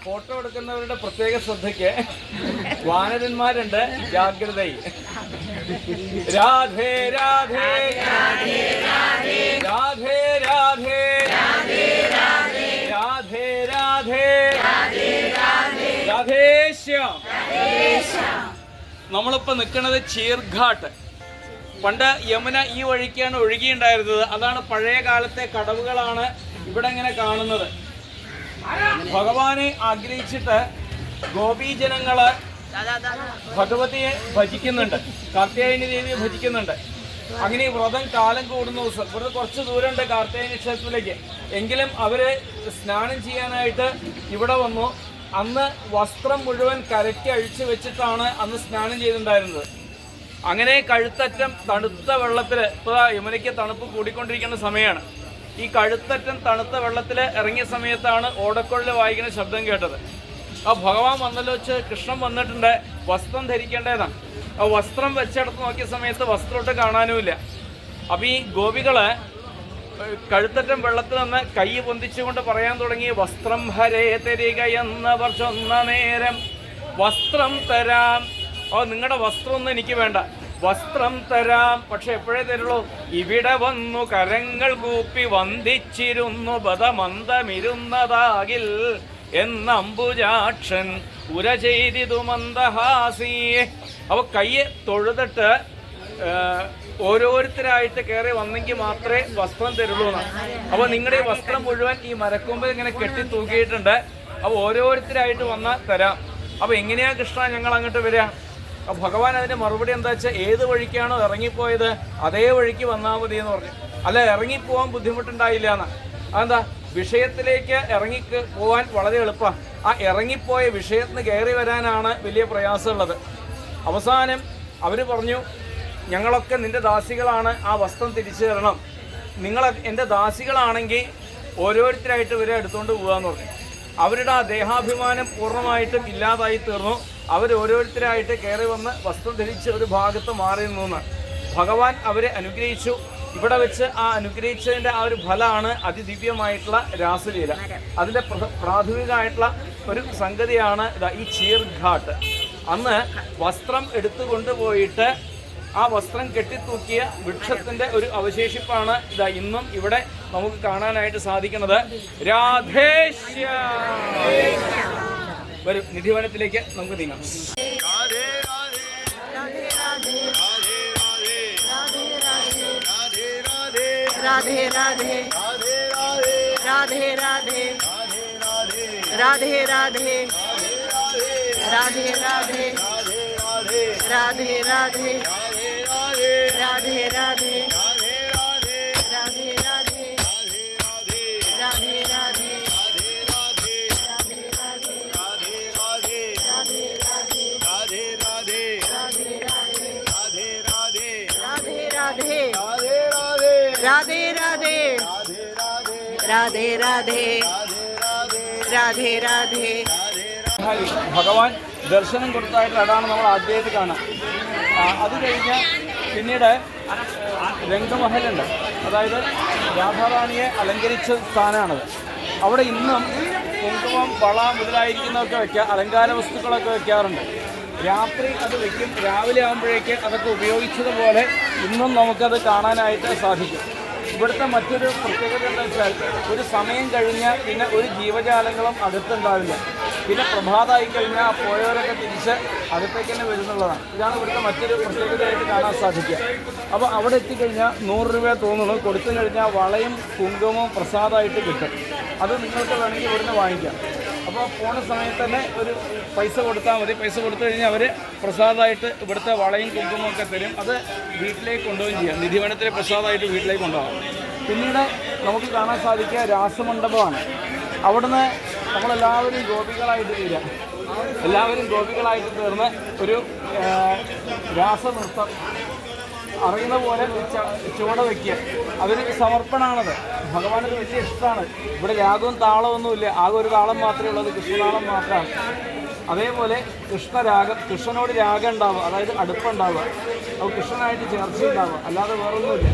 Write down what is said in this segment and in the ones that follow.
Photo എടുക്കുന്നവരുടെ പ്രത്യേക ശ്രദ്ധയ്ക്ക് വാനരന്മാരുണ്ട്, ജാഗ്രത. രാധേ രാധേ രാധേ രാധേ രാധേ രാധേ രാധേശ്യാം. നമ്മളിപ്പോ നിൽക്കുന്നത് ചീർഘാട്ട്. പണ്ട് യമുന ഈ വഴിക്കാണ് ഒഴുകിയുണ്ടായിരുന്നത്. അതാണ് പഴയ കാലത്തെ കടവുകളാണ് ഇവിടെ ഇങ്ങനെ കാണുന്നത്. ഭഗവാനെ ആഗ്രഹിച്ചിട്ട് ഗോപീജനങ്ങള് ഭഗവതിയെ ഭജിക്കുന്നുണ്ട്, കാർത്യായനി ദേവിയെ ഭജിക്കുന്നുണ്ട്. അങ്ങനെ വ്രതം കാലം കൂടുന്ന ദിവസം ഇവിടെ കുറച്ച് ദൂരമുണ്ട് കാർത്യായനി ക്ഷേത്രത്തിലേക്ക്. എങ്കിലും അവര് സ്നാനം ചെയ്യാനായിട്ട് ഇവിടെ വന്നു. അന്ന് വസ്ത്രം മുഴുവൻ കരയ്ക്ക് അഴിച്ചു വെച്ചിട്ടാണ് അന്ന് സ്നാനം ചെയ്തിട്ടുണ്ടായിരുന്നത്. അങ്ങനെ കഴുത്തറ്റം തണുത്ത വെള്ളത്തിൽ, ഇപ്പോൾ യമുനയ്ക്ക് തണുപ്പ് കൂടിക്കൊണ്ടിരിക്കുന്ന സമയമാണ്. ഈ കഴുത്തറ്റം തണുത്ത വെള്ളത്തിൽ ഇറങ്ങിയ സമയത്താണ് ഓടക്കൊള്ളിൽ വായിക്കുന്ന ശബ്ദം കേട്ടത്. ആ ഭഗവാൻ വന്നല്ലോ വെച്ച് കൃഷ്ണൻ വന്നിട്ടുണ്ട്, വസ്ത്രം ധരിക്കേണ്ടതാണ്. ആ വസ്ത്രം വെച്ചെടുത്ത് നോക്കിയ സമയത്ത് വസ്ത്രമൊട്ട് കാണാനുമില്ല. അപ്പം ഈ ഗോപികള് കഴുത്തറ്റം വെള്ളത്തിൽ നിന്ന് കൈ പൊന്തിച്ചുകൊണ്ട് പറയാൻ തുടങ്ങി, വസ്ത്രം ഹരേ തരികയെന്നവർ ചൊന്ന നേരം വസ്ത്രം തരാം. ഓ, നിങ്ങളുടെ വസ്ത്രമൊന്നും എനിക്ക് വേണ്ട, വസ്ത്രം തരാം, പക്ഷെ എപ്പോഴേ തരുള്ളൂ? ഇവിടെ വന്നു കരങ്ങൾ കൂപ്പി വന്ദിച്ചിരുന്നു ബദമന്ദമിരുന്നതാകിൽ എന്നംബുജാക്ഷൻ ഉര ചെയ്തിതു മന്ദഹാസിയെ. അവ കയ്യെ തൊഴുതിട്ട് ഓരോരുത്തരായിട്ട് കയറി വന്നെങ്കിൽ മാത്രമേ വസ്ത്രം തരുള്ളൂ എന്നാണ്. അപ്പോൾ നിങ്ങളുടെ ഈ വസ്ത്രം മുഴുവൻ ഈ മരക്കൊമ്പിൽ ഇങ്ങനെ കെട്ടി തൂക്കിയിട്ടുണ്ട്. അപ്പോൾ ഓരോരുത്തരായിട്ട് വന്നാൽ തരാം. അപ്പോൾ എങ്ങനെയാ കൃഷ്ണ ഞങ്ങൾ അങ്ങോട്ട് വരിക? അപ്പോൾ ഭഗവാൻ അതിൻ്റെ മറുപടി എന്താ വെച്ചാൽ, ഏത് വഴിക്കാണോ ഇറങ്ങിപ്പോയത് അതേ വഴിക്ക് വന്നാൽ മതി എന്ന് പറഞ്ഞു. അല്ല, ഇറങ്ങിപ്പോവാൻ ബുദ്ധിമുട്ടുണ്ടായില്ല എന്ന്. അതെന്താ? വിഷയത്തിലേക്ക് പോവാൻ വളരെ എളുപ്പമാണ്. ആ ഇറങ്ങിപ്പോയ വിഷയത്തിന് കയറി വരാനാണ് വലിയ പ്രയാസമുള്ളത്. അവസാനം അവർ പറഞ്ഞു, ഞങ്ങളൊക്കെ നിന്റെ ദാസികളാണ്, ആ വസ്ത്രം തിരിച്ചു തരണം. നിങ്ങൾ എൻ്റെ ദാസികളാണെങ്കിൽ ഓരോരുത്തരായിട്ട് ഇവരെ എടുത്തുകൊണ്ട് പോകാമെന്ന് പറഞ്ഞു. അവരുടെ ആ ദേഹാഭിമാനം പൂർണ്ണമായിട്ടും ഇല്ലാതായി തീർന്നു. അവരോരോരുത്തരായിട്ട് കയറി വന്ന് വസ്ത്രം ധരിച്ച് ഒരു ഭാഗത്ത് മാറി നിന്നു. ഭഗവാൻ അവരെ അനുഗ്രഹിച്ചു. ഇവിടെ വെച്ച് ആ അനുഗ്രഹിച്ചതിൻ്റെ ആ ഒരു ഫലമാണ് അതിദിവ്യമായിട്ടുള്ള രാസലീല. അതിൻ്റെ പ്രാഥമികമായിട്ടുള്ള ഒരു സംഗതിയാണ് ഈ ചീർഘാട്ട്. അന്ന് വസ്ത്രം എടുത്തു കൊണ്ടുപോയിട്ട് ആ വസ്ത്രം കെട്ടിത്തൂക്കിയ വൃക്ഷത്തിൻ്റെ ഒരു അവശേഷിപ്പാണ് ഇന്നും ഇവിടെ നമുക്ക് കാണാനായിട്ട് സാധിക്കുന്നത്. രാധേശ്യാം. വരും നിധിവനത്തിലേക്ക് നമുക്ക് നീങ്ങാം. राधे राधे राधे राधे राधे राधे राधे राधे राधे राधे राधे राधे राधे राधे राधे राधे राधे राधे. ഭഗവാൻ ദർശനം കൊടുത്തായിട്ട് അതാണ് നമ്മൾ ആദ്യമായിട്ട് കാണാം. അത് കഴിഞ്ഞ് പിന്നീട് രംഗമഹലുണ്ട്, അതായത് രാധാറാണിയെ അലങ്കരിച്ച സ്ഥാനമാണത്. അവിടെ ഇന്നും കുങ്കുമം, വള മുതലായിരിക്കുന്നതൊക്കെ വയ്ക്കുക, അലങ്കാര വസ്തുക്കളൊക്കെ വയ്ക്കാറുണ്ട്. രാത്രി അത് വയ്ക്കും, രാവിലെ ആകുമ്പോഴേക്ക് അതൊക്കെ ഉപയോഗിച്ചതുപോലെ ഇന്നും നമുക്കത് കാണാനായിട്ട് സാധിക്കും. ഇവിടുത്തെ മറ്റൊരു പ്രത്യേകത എന്താ വെച്ചാൽ, ഒരു സമയം കഴിഞ്ഞാൽ പിന്നെ ഒരു ജീവജാലങ്ങളും അടുത്തുണ്ടാവില്ല. പിന്നെ പ്രഭാതമായി കഴിഞ്ഞാൽ പോയവരൊക്കെ തിരിച്ച് അടുത്തേക്ക് തന്നെ വരുന്നുള്ളതാണ്. ഇതാണ് ഇവിടുത്തെ മറ്റൊരു പ്രത്യേകതയായിട്ട് കാണാൻ സാധിക്കുക. അപ്പോൾ അവിടെ എത്തിക്കഴിഞ്ഞാൽ 100 രൂപ തോന്നുന്നു, കൊടുത്തു കഴിഞ്ഞാൽ വളയും കുങ്കുമവും പ്രസാദമായിട്ട് കിട്ടും. അത് നിങ്ങൾക്ക് വേണമെങ്കിൽ ഇവിടുന്ന് വാങ്ങിക്കാം. അപ്പോൾ പോണ സമയത്ത് തന്നെ ഒരു പൈസ കൊടുത്താൽ മതി. പൈസ കൊടുത്തു കഴിഞ്ഞാൽ അവർ പ്രസാദമായിട്ട് ഇവിടുത്തെ വളയും കുങ്കുമവും ഒക്കെ തരും. അത് വീട്ടിലേക്ക് കൊണ്ടുപോവുകയും ചെയ്യാം. നിധിവനത്തിലെ പ്രസാദമായിട്ട് വീട്ടിലേക്ക് കൊണ്ടുപോകാം. പിന്നീട് നമുക്ക് കാണാൻ സാധിക്കുക രാസമണ്ഡപമാണ്. അവിടുന്ന് നമ്മളെല്ലാവരും ഗോപികളായിട്ട് തീരുക. എല്ലാവരും ഗോപികളായിട്ട് തീർന്ന് ഒരു രാസനൃത്തം അറിയുന്ന പോലെ ചുവട വയ്ക്കുക. അതൊരു സമർപ്പണമാണത്. ഭഗവാനത് വലിയ ഇഷ്ടമാണ്. ഇവിടെ രാഗവും താളമൊന്നുമില്ല, ആകെ ഒരു താളം മാത്രമേ ഉള്ളത്, കൃഷ്ണതാളം മാത്രമാണ്. അതേപോലെ കൃഷ്ണരാഗം, കൃഷ്ണനോട് രാഗം ഉണ്ടാവുക, അതായത് അടുപ്പുണ്ടാവുക, അപ്പോൾ കൃഷ്ണനായിട്ട് ചേർച്ച ഉണ്ടാവുക, അല്ലാതെ വേറൊന്നുമില്ല.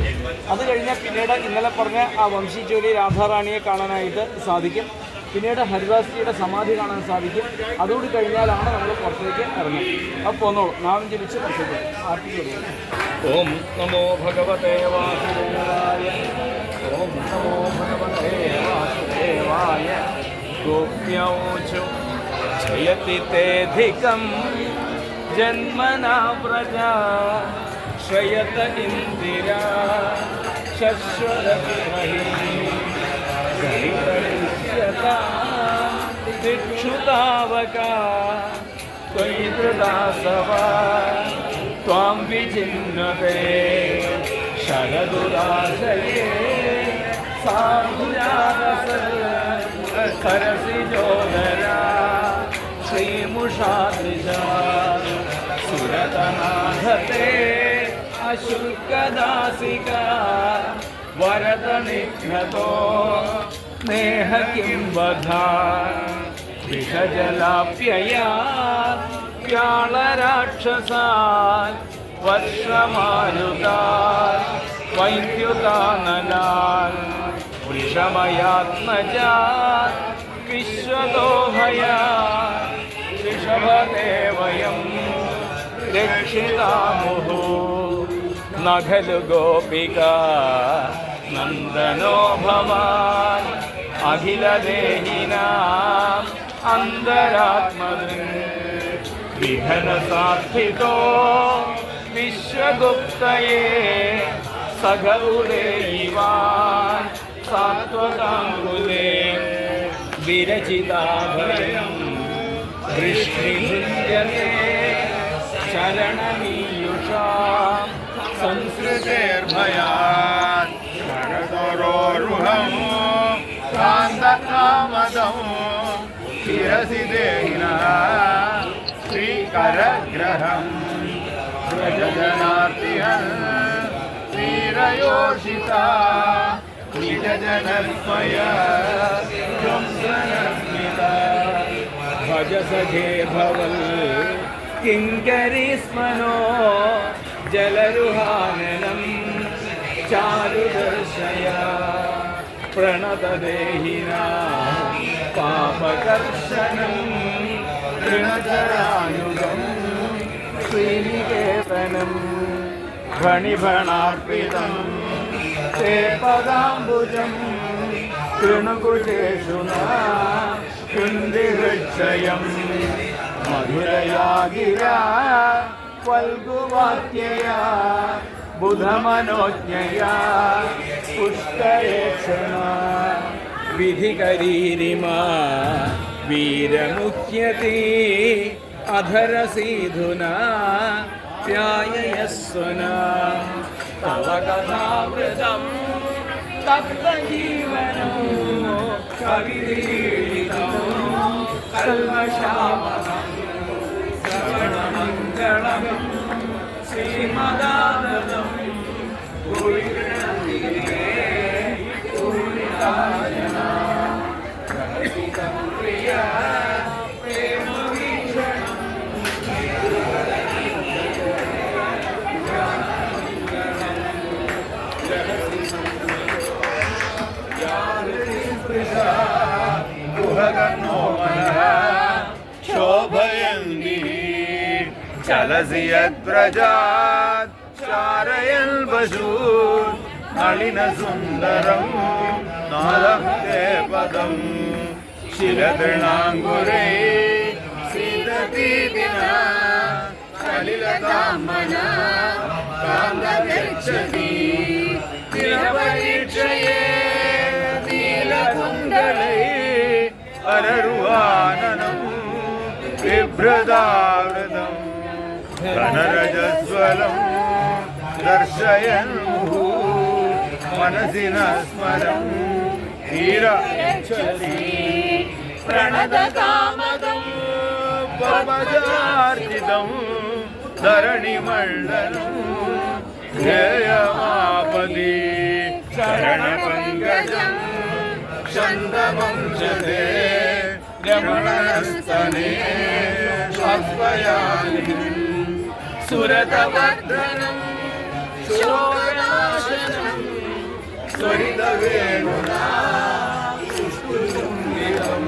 അത് കഴിഞ്ഞാൽ പിന്നീട് ഇന്നലെ പറഞ്ഞ ആ വംശീചോരി രാധാറാണിയെ കാണാനായിട്ട് സാധിക്കും. പിന്നീട് ഹരിദാസ്ജിയുടെ സമാധി കാണാൻ സാധിക്കും. അതുകൂടി കഴിഞ്ഞാലാണ് നമ്മൾ പുറത്തേക്ക് ഇറങ്ങുന്നത്. അപ്പോൾ പോന്നോളൂ, നാമം ജപിച്ച് പുറത്തേക്ക് ആർത്തി കൊടുക്കും. ഓം നമോ ഭഗവതേ വാസുദേവായ. ഓം നമോ ഭഗവതേ വാസുദേവായ. ഗോപ്യൗചു ജയതി തേധികം ജന്മനാ പ്രജാ ശ്രയത ഇന്ദിരാ ശശ്വതമഹി ദിക്ഷുതാവകാ ത്വയി ധൃതാസവാ ത്വാം വിചിന്വതേ ശരദുരാശയേ സരസിജോദരാ ശ്രീമുഷാദ്രിജാ സുരതനാഥത്തെ അശുൽക്കദാസികാ വരദനിഘ്നതോ സ്നേഹ കിം വധാ വിഷജലാപ്യയാ വ്യാളരാക്ഷസാൻ വർഷമാരുതാൻ വൈദ്യുതാനലാൻ വൃഷമയാത്മജാൻ വിശ്വദോഹയാ ഋഷഭദേവയം രക്ഷിതാമുഹു നഖലു ഗോപികാ നന്ദനോ ഭവാൻ അഖിലദേഹിനാം അന്തരാത്മദൃൻ വിഘനസാർത്ഥിതോ വിശ്വഗുപ്തയേ സഖൗരേയിവാൻ സാത്വതാംബുലേ വിരചിതാഭയം വൃഷ്ണിഭൃഞ്ജനേ ശരണമീയുഷാം സംസ്കൃതേർഭയാൻ ശരദരോരുഹം കാന്തകാമദം ശിരസി ദേഹിനഃ ശ്രീകരഗ്രഹം വ്രജജനാർത്തിഹം വീരയോഷിതാ നിജജനസ്മയ ധ്വംസനസ്മിതാ ഭജ സഖേ ഭവൽ കിങ്കരീസ്മനോ ജലരുഹാനനം ചാരുദർശയ പ്രണതദേഹിനാ പാപകർഷണം തൃണചരാനുഗം ശ്രീനികേതനം ഫണിഫണാർപ്പിതം തേ പദാംബുജം തൃണകുചേഷു കുന്തിഹൃക്ഷയം മധുരയാ ഗിരാ ഫൽഗുവാക്യയാ ബുധമനോജ്ഞയാ പുഷ്കരേക്ഷണ വിധികരീരിമാ വീരമുഖ്യതി അധരസീധുനാ ധ്യായയസ്വന തവ കഥാമൃതം തപ്തജീവനോ കവിതീളിതോ കൽമഷാമഹം ശ്രവണമംഗളം ശ്രീമദാനന്ദം ഗുരുഗണതിരേ ഗുരുരാജന പ്രിയ പ്രേമവീക്ഷണം ശോഭയന്തി ചലസി യദ്വ്രജാത് ചാരയൻ വശൂൻ നളിനസുന്ദരം നാദം തേ പദം ശിരതൃണാങ്കുരൈ സീതദീപിനാ സലിലതാമന കാന്തഗച്ഛതി തിരപരീക്ഷയേ നീലകുണ്ടലൈ അരരുഹാനനം ബിഭ്രതാവൃതം ധനരജസ്വലം ദർശയൻ മുഹു മനസി ന സ്മരം ധീരയച്ഛതി പ്രണതകാമദം പവജാർജിതം ധരണിമണ്ഡലം ധ്യേയമാപദി ചരണപങ്കജം ചന്ദവംശതേ രമണസ്തനേ ശ്വസ്വയാനിം സുരതവർദ്ധനം ശോകനാശനം സ്വരിതവേണുനാ സുഷ്ടുചുംബിതം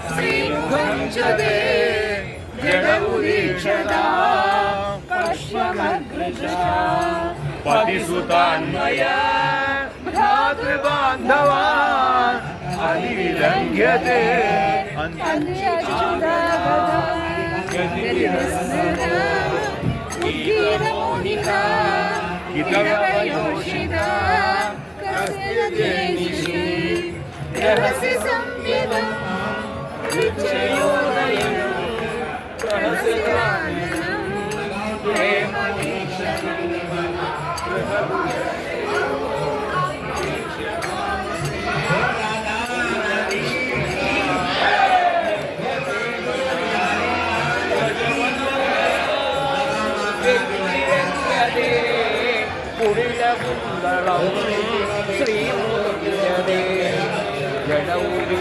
ശ്രീഭുഞ്ചതേ ജഡമുദീക്ഷതാ കശ്യമഗ്രജാ പതിസുതാന്മയ ഭ്രാതൃബാന്ധവാൻ അതിവിലംഘ്യത്തെ കുടിലകുന്തളം ശ്രീമൂർത്തിയതേ ജഡൗരി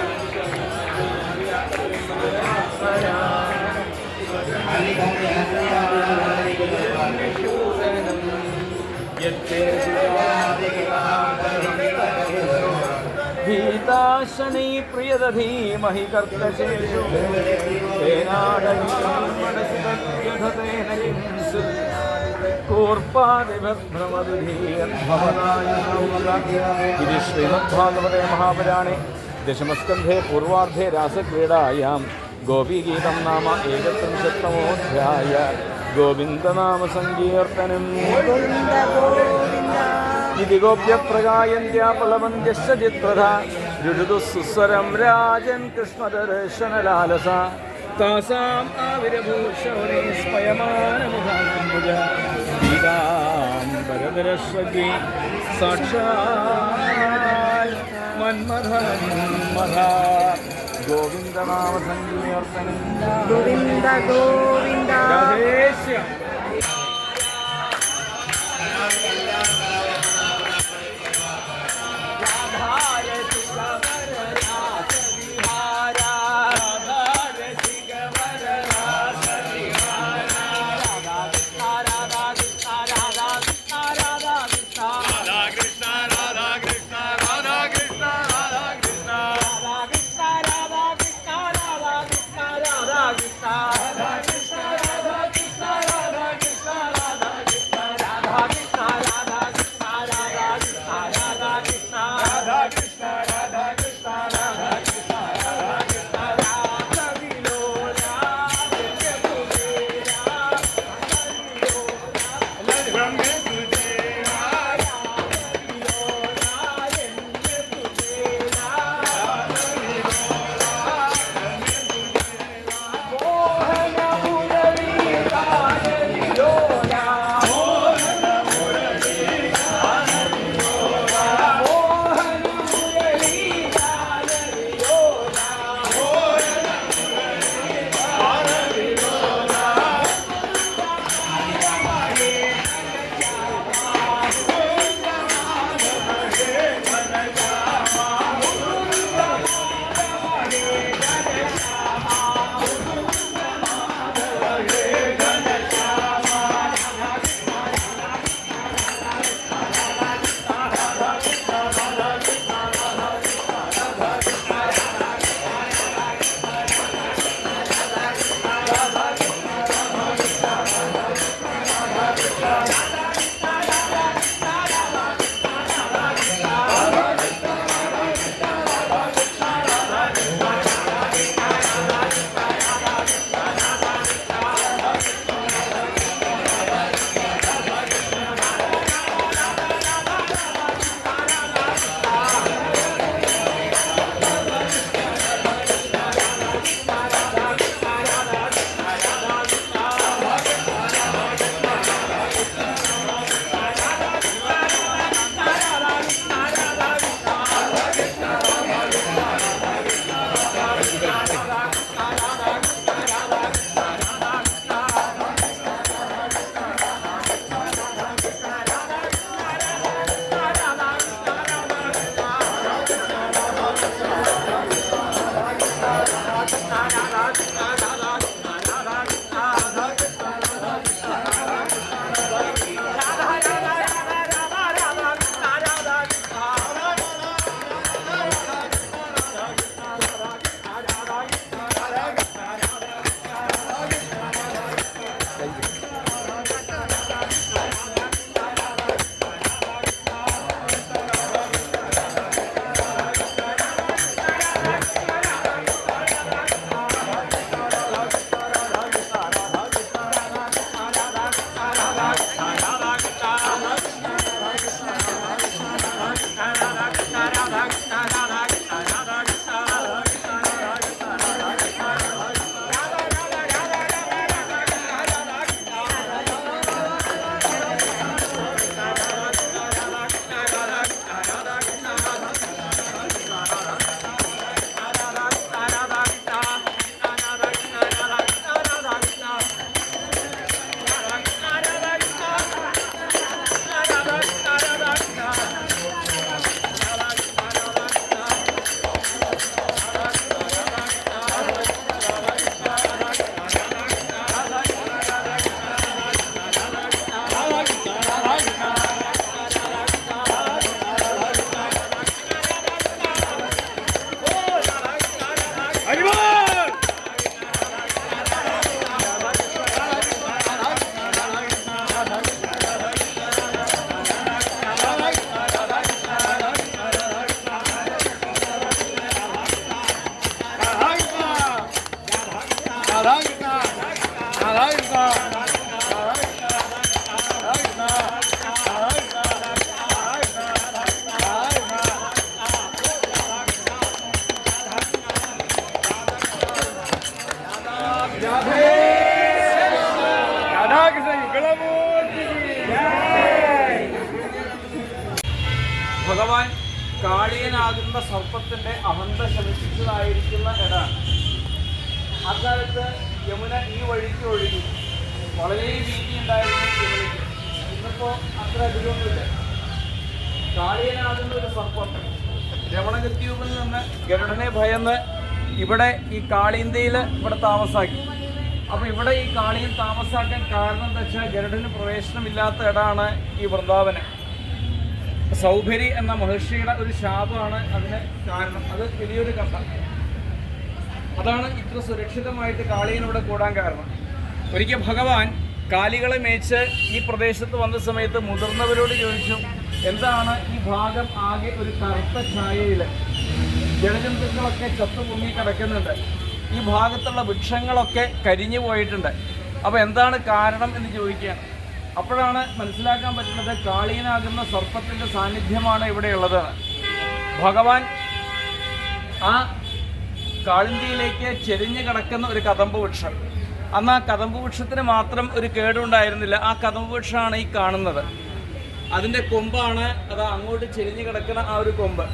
ഭീതാശനൈ പ്രിയദധീമഹി കർത്തശേഷു തേനാടവിഷം മനസി തദ്യഥതേന കിംസു ഇത് ശ്രീമദ്ഭാഗവതേ മഹാപുരാണേ ദശമസ്കന്ധേ പൂർവാർദ്ധേ രാസക്രീഡായാം ഗോപീഗീതം നാമ ഏകത്രിംശത്തമോധ്യായ ഗോവിന്ദനാമ സങ്കീർത്തനം ഇതി ഗോപ്യപ്രഗായന്ത്യാപലവന്ത്യശ്ച ചിത്രധാ രുരുതു സുസ്വരം രാജൻ കൃഷ്ണദർശനലാലസ താസാം ആവിരഭൂഷൗരേ സ്മയമാനമുഖാംബുജ പീതാംബരധരസ്വകി സാക്ഷാൽ മന്മഥ ഗോവിന്ദനാമ സങ്കീർത്തനം ഗോവിന്ദ ഗോവിന്ദ രാധേശ്യ ഭഗവാൻ കാളിയനാകുന്ന സർപ്പത്തിന്റെ അഹന്ത ശമിപ്പിച്ചതായിരിക്കുന്ന ഇടാണ്. അക്കാലത്ത് യമുന ഈ വഴിക്ക് ഒഴുകി വളരെ വീതി ഉണ്ടായിരുന്നു യമുനയ്ക്ക്. ഇന്നിപ്പോ അത്ര അധികമൊന്നുമില്ല. കാളിയനാകുന്ന ഒരു സർപ്പം രമണഗദ്വീപിൽ നിന്ന് ഗരുഡനെ ഭയന്ന് ഇവിടെ ഈ കാളിന്തിയിൽ ഇവിടെ താമസാക്കി. അപ്പോൾ ഇവിടെ ഈ കാളിയൻ താമസാക്കാൻ കാരണം എന്താ വെച്ചാൽ ഗരുഡന് പ്രവേശനമില്ലാത്ത ഇടാണ് ഈ വൃന്ദാവനം. സൗഭരി എന്ന മഹർഷിയുടെ ഒരു ശാപമാണ് അതിന് കാരണം. അത് വലിയൊരു കഥ. അതാണ് ഇത്ര സുരക്ഷിതമായിട്ട് കാളിയൻ ഇവിടെ കൂടാൻ കാരണം. ഒരിക്കൽ ഭഗവാൻ കാലികളെ മേച്ച് ഈ പ്രദേശത്ത് വന്ന സമയത്ത് മുതിർന്നവരോട് ചോദിച്ചു, എന്താണ് ഈ ഭാഗം ആകെ ഒരു കറുത്ത ഛായയിൽ ജലജന്തുക്കളൊക്കെ ചത്തുപൊങ്ങി കിടക്കുന്നുണ്ട്, ഈ ഭാഗത്തുള്ള വൃക്ഷങ്ങളൊക്കെ കരിഞ്ഞു പോയിട്ടുണ്ട്, അപ്പോൾ എന്താണ് കാരണം എന്ന് ചോദിക്കുകയാണ്. അപ്പോഴാണ് മനസ്സിലാക്കാൻ പറ്റുന്നത് കാളിയനാകുന്ന സർപ്പത്തിൻ്റെ സാന്നിധ്യമാണ് ഇവിടെയുള്ളത്. ഭഗവാൻ ആ കാളിന്തിയിലേക്ക് ചെരിഞ്ഞു കിടക്കുന്ന ഒരു കദംബ വൃക്ഷം, അന്ന് ആ കദംബ വൃക്ഷത്തിന് മാത്രം ഒരു കേടുണ്ടായിരുന്നില്ല. ആ കദംബ വൃക്ഷമാണ് ഈ കാണുന്നത്. അതിൻ്റെ കൊമ്പാണ് അത് അങ്ങോട്ട് ചെരിഞ്ഞു കിടക്കുന്ന ആ ഒരു കൊമ്പ്.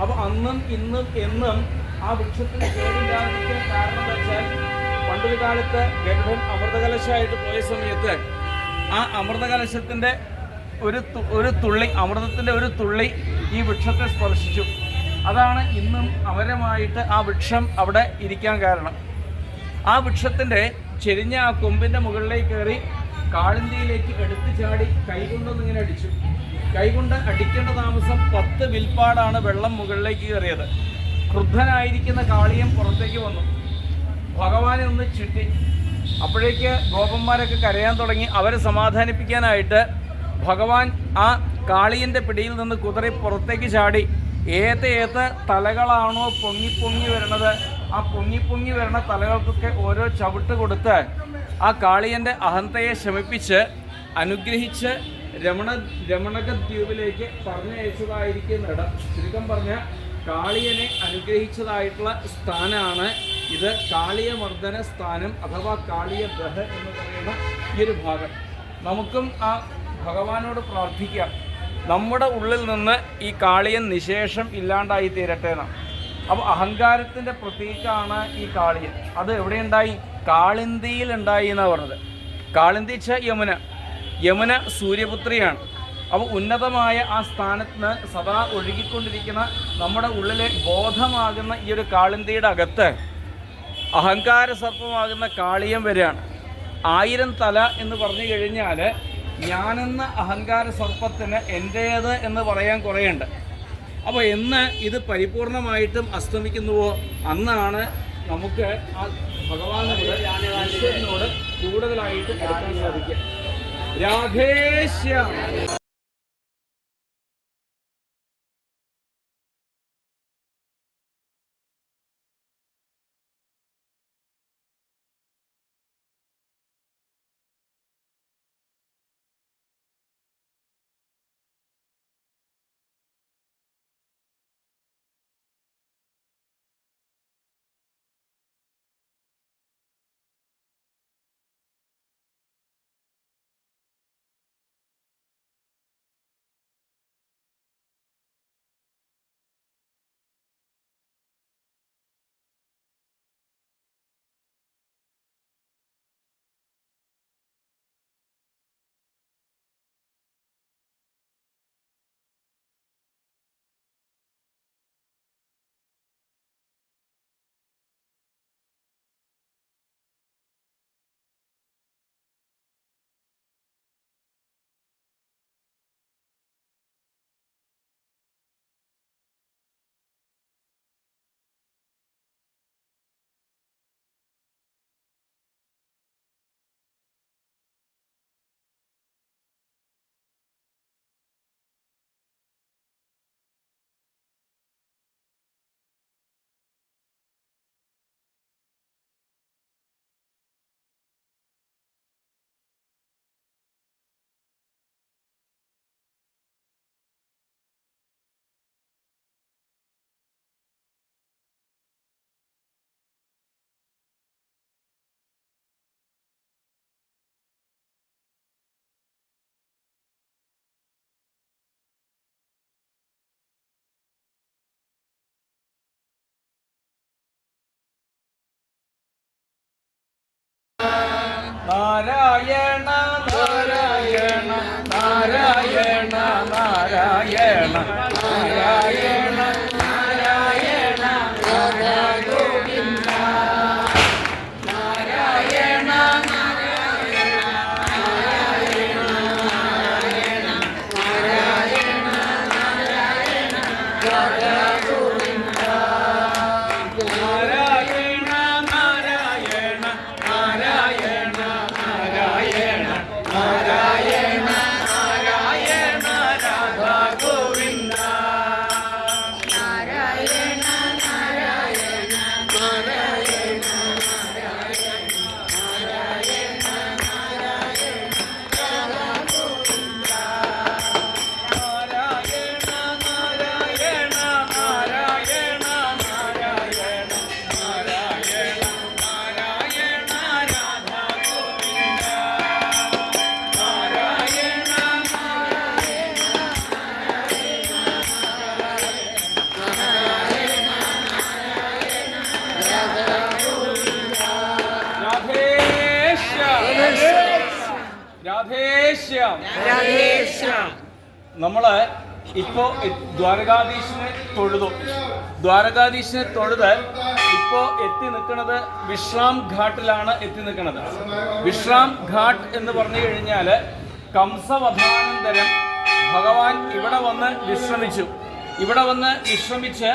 അപ്പോൾ അന്നും ഇന്നും എന്നും ആ വൃക്ഷത്തിന് കേടില്ലാതിരിക്കാൻ കാരണം എന്താ വെച്ചാൽ പണ്ടൊരു കാലത്ത് ഗരുഡൻ അമൃതകലശമായിട്ട് പോയ സമയത്ത് ആ അമൃതകലശത്തിൻ്റെ ഒരു തുള്ളി, അമൃതത്തിൻ്റെ ഒരു തുള്ളി ഈ വൃക്ഷത്തെ സ്പർശിച്ചു. അതാണ് ഇന്നും അമരമായിട്ട് ആ വൃക്ഷം അവിടെ ഇരിക്കാൻ കാരണം. ആ വൃക്ഷത്തിൻ്റെ ചെരിഞ്ഞ ആ കൊമ്പിൻ്റെ മുകളിലേക്ക് കയറി കാളിന്തിയിലേക്ക് എടുത്തു ചാടി കൈകൊണ്ടൊന്നിങ്ങനെ അടിച്ചു. കൈകൊണ്ട് അടിക്കേണ്ട താമസം 10 വിൽപ്പാടാണ് വെള്ളം മുകളിലേക്ക് കയറിയത്. ക്രുദ്ധനായിരിക്കുന്ന കാളിയൻ പുറത്തേക്ക് വന്നു, ഭഗവാനെ ഒന്ന് ചുറ്റി. അപ്പോഴേക്ക് ഗോപന്മാരൊക്കെ കരയാൻ തുടങ്ങി. അവരെ സമാധാനിപ്പിക്കാനായിട്ട് ഭഗവാൻ ആ കാളിയൻ്റെ പിടിയിൽ നിന്ന് കുതിറി പുറത്തേക്ക് ചാടി. ഏത് തലകളാണോ പൊങ്ങി വരണത്, ആ പൊങ്ങി വരണ തലകൾക്കൊക്കെ ഓരോ ചവിട്ട് കൊടുത്ത് ആ കാളിയൻ്റെ അഹന്തയെ ശമിപ്പിച്ച് അനുഗ്രഹിച്ച് രമണഗദ്വീപിലേക്ക് പറഞ്ഞയച്ചതായിരിക്കുന്ന ഇടം. ചുരുക്കം പറഞ്ഞ കാളിയനെ അനുഗ്രഹിച്ചതായിട്ടുള്ള സ്ഥാനമാണ് ഇത്. കാളിയമർദ്ദന സ്ഥാനം അഥവാ കാളിയദഹ എന്ന് പറയുന്ന ഈ ഒരു ഭാഗം. നമുക്കും ആ ഭഗവാനോട് പ്രാർത്ഥിക്കാം, നമ്മുടെ ഉള്ളിൽ നിന്ന് ഈ കാളിയൻ നിശേഷം ഇല്ലാണ്ടായി തീരട്ടെ എന്നാണ്. അപ്പോൾ അഹങ്കാരത്തിൻ്റെ പ്രതീകമാണ് ഈ കാളിയൻ. അത് എവിടെയുണ്ടായി? കാളിന്തിയിൽ ഉണ്ടായി എന്നാണ് പറഞ്ഞത്. കാളിന്തി ച യമുന, യമുന സൂര്യപുത്രിയാണ്. അപ്പോൾ ഉന്നതമായ ആ സ്ഥാനത്ത് നിന്ന് സദാ ഒഴുകിക്കൊണ്ടിരിക്കുന്ന നമ്മുടെ ഉള്ളിലെ ബോധമാകുന്ന ഈ ഒരു കാളിന്തിയുടെ അകത്ത് അഹങ്കാര സർപ്പമാകുന്ന കാളിയം വരികയാണ്. 1000 തല എന്ന് പറഞ്ഞു കഴിഞ്ഞാൽ ഞാനെന്ന അഹങ്കാര സർപ്പത്തിന് എൻ്റേത് എന്ന് പറയാൻ കുറേയുണ്ട്. അപ്പോൾ എന്ന് ഇത് പരിപൂർണമായിട്ടും അസ്തമിക്കുന്നുവോ അന്നാണ് നമുക്ക് ആ ഭഗവാനോട് ഈശ്വരനോട് കൂടുതലായിട്ട് എടുക്കാൻ സാധിക്കുക. രാധേശ്യാം. നാരായണ നാരായണ നാരായണ നാരായണ നാരായണ നാരായണ രാധാ ഗോവിന്ദ നാരായണ നാരായണ നാരായണ നാരായണ നാരായണ നാരായണ രാധാ ഗോവിന്ദ നാരായണ നാരായണ നാരായണ നാരായണ നാരായണ നാരായണ രാധാ ഗോവിന്ദ നാരായണ നാരായണ നാരായണ നാരായണ രാധേശ്യാം നമ്മള് ഇപ്പോ ദ്വാരകാധീശനെ തൊഴുതു. ദ്വാരകാധീശനെ തൊഴുത് ഇപ്പോ എത്തി നിൽക്കുന്നത് വിശ്രാം ഘാട്ടിലാണ് എത്തി നിൽക്കുന്നത്. വിശ്രാം ഘാട്ട് എന്ന് പറഞ്ഞു കഴിഞ്ഞാല് കംസവധാനന്തരം ഭഗവാൻ ഇവിടെ വന്ന് വിശ്രമിച്ചു. ഇവിടെ വന്ന് വിശ്രമിച്ച്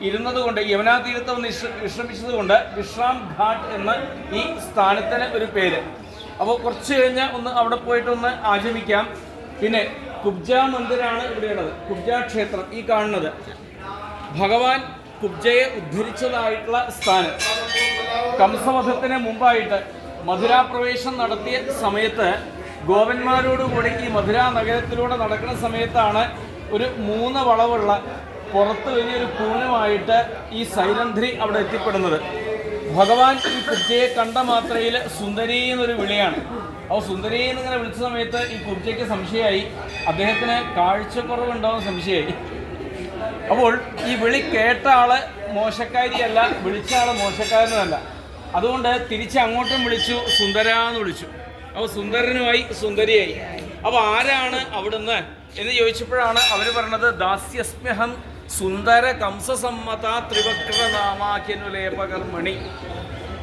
ഇരുന്നത് കൊണ്ട് യമുനാ തീരത്ത് വന്ന് വിശ്രമിച്ചത് കൊണ്ട് വിശ്രാം ഘാട്ട് എന്ന് ഈ സ്ഥാനത്തിന് ഒരു പേര്. അപ്പോൾ കുറച്ച് കഴിഞ്ഞ് ഒന്ന് അവിടെ പോയിട്ടൊന്ന് ആചരിക്കാം. പിന്നെ കുബ്ജ മന്ദിരാണ് ഇവിടെയുള്ളത്. കുബ്ജ ക്ഷേത്രം ഈ കാണുന്നത് ഭഗവാൻ കുബ്ജയെ ഉദ്ധരിച്ചതായിട്ടുള്ള സ്ഥാനം. കംസവധത്തിന് മുമ്പായിട്ട് മധുരാപ്രവേശം നടത്തിയ സമയത്ത് ഗോപന്മാരോടുകൂടി ഈ മധുരാ നഗരത്തിലൂടെ നടക്കുന്ന സമയത്താണ് ഒരു 3 വളവുള്ള പുറത്ത് വലിയൊരു കൂനുമായിട്ട് ഈ സൈലന്ധ്രി അവിടെ എത്തിപ്പെടുന്നത്. ഭഗവാൻ ഈ കുബ്ജയെ കണ്ട മാത്രയിൽ സുന്ദരി എന്നൊരു വിളിയാണ്. അപ്പോൾ സുന്ദരി എന്നിങ്ങനെ വിളിച്ച സമയത്ത് ഈ കുബ്ജയ്ക്ക് സംശയമായി, അദ്ദേഹത്തിന് കാഴ്ചക്കുറവുണ്ടാവുന്ന സംശയമായി. അപ്പോൾ ഈ വിളി കേട്ട ആള് മോശക്കാരിയല്ല, വിളിച്ച ആള് മോശക്കാരനല്ല. അതുകൊണ്ട് തിരിച്ച് അങ്ങോട്ടും വിളിച്ചു, സുന്ദരാന്ന് വിളിച്ചു. അപ്പോൾ സുന്ദരനുമായി സുന്ദരിയായി. അപ്പോൾ ആരാണ് അവിടുന്ന് എന്ന് ചോദിച്ചപ്പോഴാണ് അവർ പറഞ്ഞത് ദാസ്യസ്മ്യഹം സുന്ദര കംസസമ്മത ത്രിവക്രനാമാഖ്യനുലേപകർമ്മണി.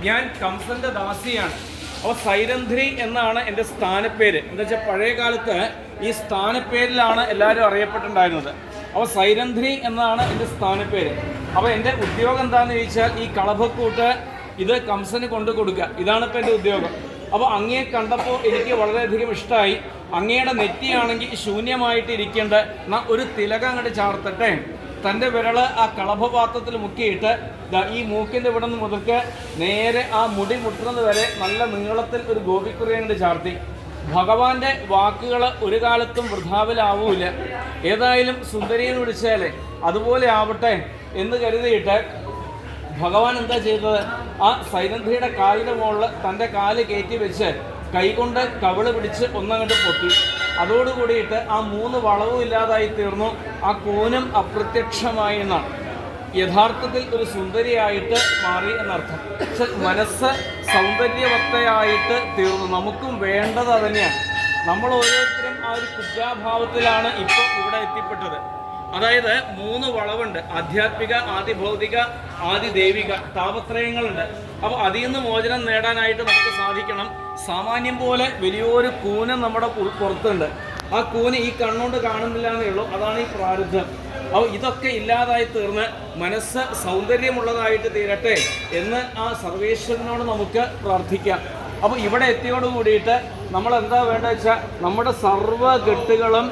ഞാൻ കംസന്റെ ദാസിയാണ്. അപ്പോൾ സൈരന്ധ്രി എന്നാണ് എൻ്റെ സ്ഥാനപ്പേര്. എന്താ വെച്ചാൽ പഴയ കാലത്ത് ഈ സ്ഥാനപ്പേരിലാണ് എല്ലാവരും അറിയപ്പെട്ടിട്ടുണ്ടായിരുന്നത്. അപ്പോൾ സൈരന്ധ്രി എന്നാണ് എൻ്റെ സ്ഥാനപ്പേര്. അപ്പോൾ എൻ്റെ ഉദ്യോഗം എന്താണെന്ന് ചോദിച്ചാൽ ഈ കളഭക്കൂട്ട് ഇത് കംസന് കൊണ്ടു കൊടുക്കുക, ഇതാണ് ഇപ്പോൾ എൻ്റെ ഉദ്യോഗം. അപ്പോൾ അങ്ങയെ കണ്ടപ്പോൾ എനിക്ക് വളരെയധികം ഇഷ്ടമായി. അങ്ങയുടെ നെറ്റിയാണെങ്കിൽ ശൂന്യമായിട്ട് ഇരിക്കേണ്ട ഒരു തിലകം അങ്ങോട്ട് ചാർത്തട്ടെ. തൻ്റെ വിരള് ആ കളഭപാത്രത്തിൽ മുക്കിയിട്ട് ഈ മൂക്കിൻ്റെ ഇവിടെ നിന്ന് മുതൽക്ക് നേരെ ആ മുടി മുട്ടുന്നത് വരെ നല്ല നീളത്തിൽ ഒരു ഗോപിക്കുറി അങ്ങോട്ട് ചാർത്തി. ഭഗവാന്റെ വാക്കുകൾ ഒരു കാലത്തും വൃഥാവിലാവൂല. ഏതായാലും സുന്ദരിയെന്ന് വിളിച്ചാലേ അതുപോലെ ആവട്ടെ എന്ന് കരുതിയിട്ട് ഭഗവാൻ എന്താ ചെയ്തത്, ആ സൈരന്ധ്രിയുടെ കാലിൻ്റെ മുകളിൽ തൻ്റെ കാല് കയറ്റി വെച്ച് കൈകൊണ്ട് കവിള് പിടിച്ച് ഒന്നങ്ങോട്ട് പൊത്തി. അതോടുകൂടിയിട്ട് ആ 3 വളവും ഇല്ലാതായി തീർന്നു. ആ കൂനും അപ്രത്യക്ഷമായി എന്നാണ്. യഥാർത്ഥത്തിൽ ഒരു സുന്ദരിയായിട്ട് മാറി എന്നർത്ഥം. പക്ഷെ മനസ്സ് സൗന്ദര്യവത്തയായിട്ട് തീർന്നു. നമുക്കും വേണ്ടത് അതന്നെയാണ്. നമ്മൾ ഓരോരുത്തരും ആ ഒരു കുബ്ജാഭാവത്തിലാണ് ഇപ്പോൾ ഇവിടെ എത്തിപ്പെട്ടത്. അതായത് 3 വളവുണ്ട്. ആധ്യാത്മിക, ആദിഭൗതിക, ആദിദൈവിക താപത്രയങ്ങളുണ്ട്. അപ്പോൾ അതിൽ നിന്ന് മോചനം നേടാനായിട്ട് നമുക്ക് സാധിക്കണം. സാമാന്യം പോലെ വലിയൊരു കൂന് നമ്മുടെ പുറത്തുണ്ട്. ആ കൂന് ഈ കണ്ണുകൊണ്ട് കാണുന്നില്ല എന്നേ ഉള്ളൂ. അതാണ് ഈ പ്രാരബ്ധം. അപ്പോൾ ഇതൊക്കെ ഇല്ലാതായി തീർന്ന് മനസ്സ് സൗന്ദര്യമുള്ളതായിട്ട് തീരട്ടെ എന്ന് ആ സർവേശ്വരനോട് നമുക്ക് പ്രാർത്ഥിക്കാം. അപ്പോൾ ഇവിടെ എത്തിയോട് കൂടിയിട്ട് നമ്മൾ എന്താ വേണ്ടത് വെച്ചാൽ നമ്മുടെ സർവ്വ കെട്ടുകളും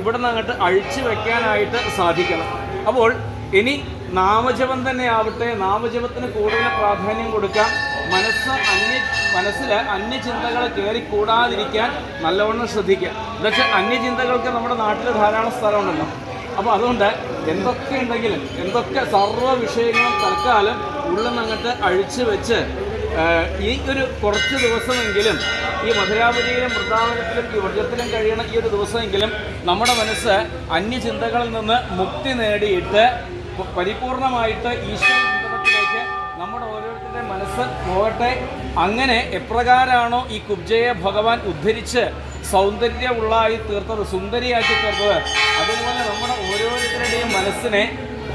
ഇവിടെ നിന്ന് അങ്ങോട്ട് അഴിച്ചു വെക്കാനായിട്ട് സാധിക്കണം. അപ്പോൾ ഇനി നാമജപം തന്നെ ആവട്ടെ, നാമജപത്തിന് കൂടുതൽ പ്രാധാന്യം കൊടുക്കാം. മനസ്സിൽ അന്യചിന്തകൾ കയറിക്കൂടാതിരിക്കാൻ നല്ലവണ്ണം ശ്രദ്ധിക്കുക. എന്നുവെച്ചാൽ അന്യചിന്തകൾക്ക് നമ്മുടെ നാട്ടിൽ ധാരാളം സ്ഥലമുണ്ടല്ലോ. അപ്പോൾ അതുകൊണ്ട് എന്തൊക്കെ ഉണ്ടെങ്കിലും എന്തൊക്കെ സർവ്വ വിഷയങ്ങളും തൽക്കാലം ഉള്ളിൽ നിന്നങ്ങോട്ട് അഴിച്ചു വെച്ച് ഈ ഒരു കുറച്ച് ദിവസമെങ്കിലും ഈ മധുരാപുരിയിലും വൃന്ദാവനത്തിലും ഈ വ്രജത്തിലും കഴിയണ ഈ ഒരു ദിവസമെങ്കിലും നമ്മുടെ മനസ്സ് അന്യചിന്തകളിൽ നിന്ന് മുക്തി നേടിയിട്ട് പരിപൂർണമായിട്ട് ഈശ്വര ചിന്തനത്തിലേക്ക് നമ്മുടെ ഓരോരുത്തരുടെയും മനസ്സ് പോകട്ടെ. അങ്ങനെ എപ്രകാരമാണോ ഈ കുബ്ജയെ ഭഗവാൻ ഉദ്ധരിച്ച് സൗന്ദര്യമുള്ളതായി തീർത്തത്, സുന്ദരിയാക്കി തീർത്തത്, അതുപോലെ നമ്മുടെ ഓരോരുത്തരുടെയും മനസ്സിനെ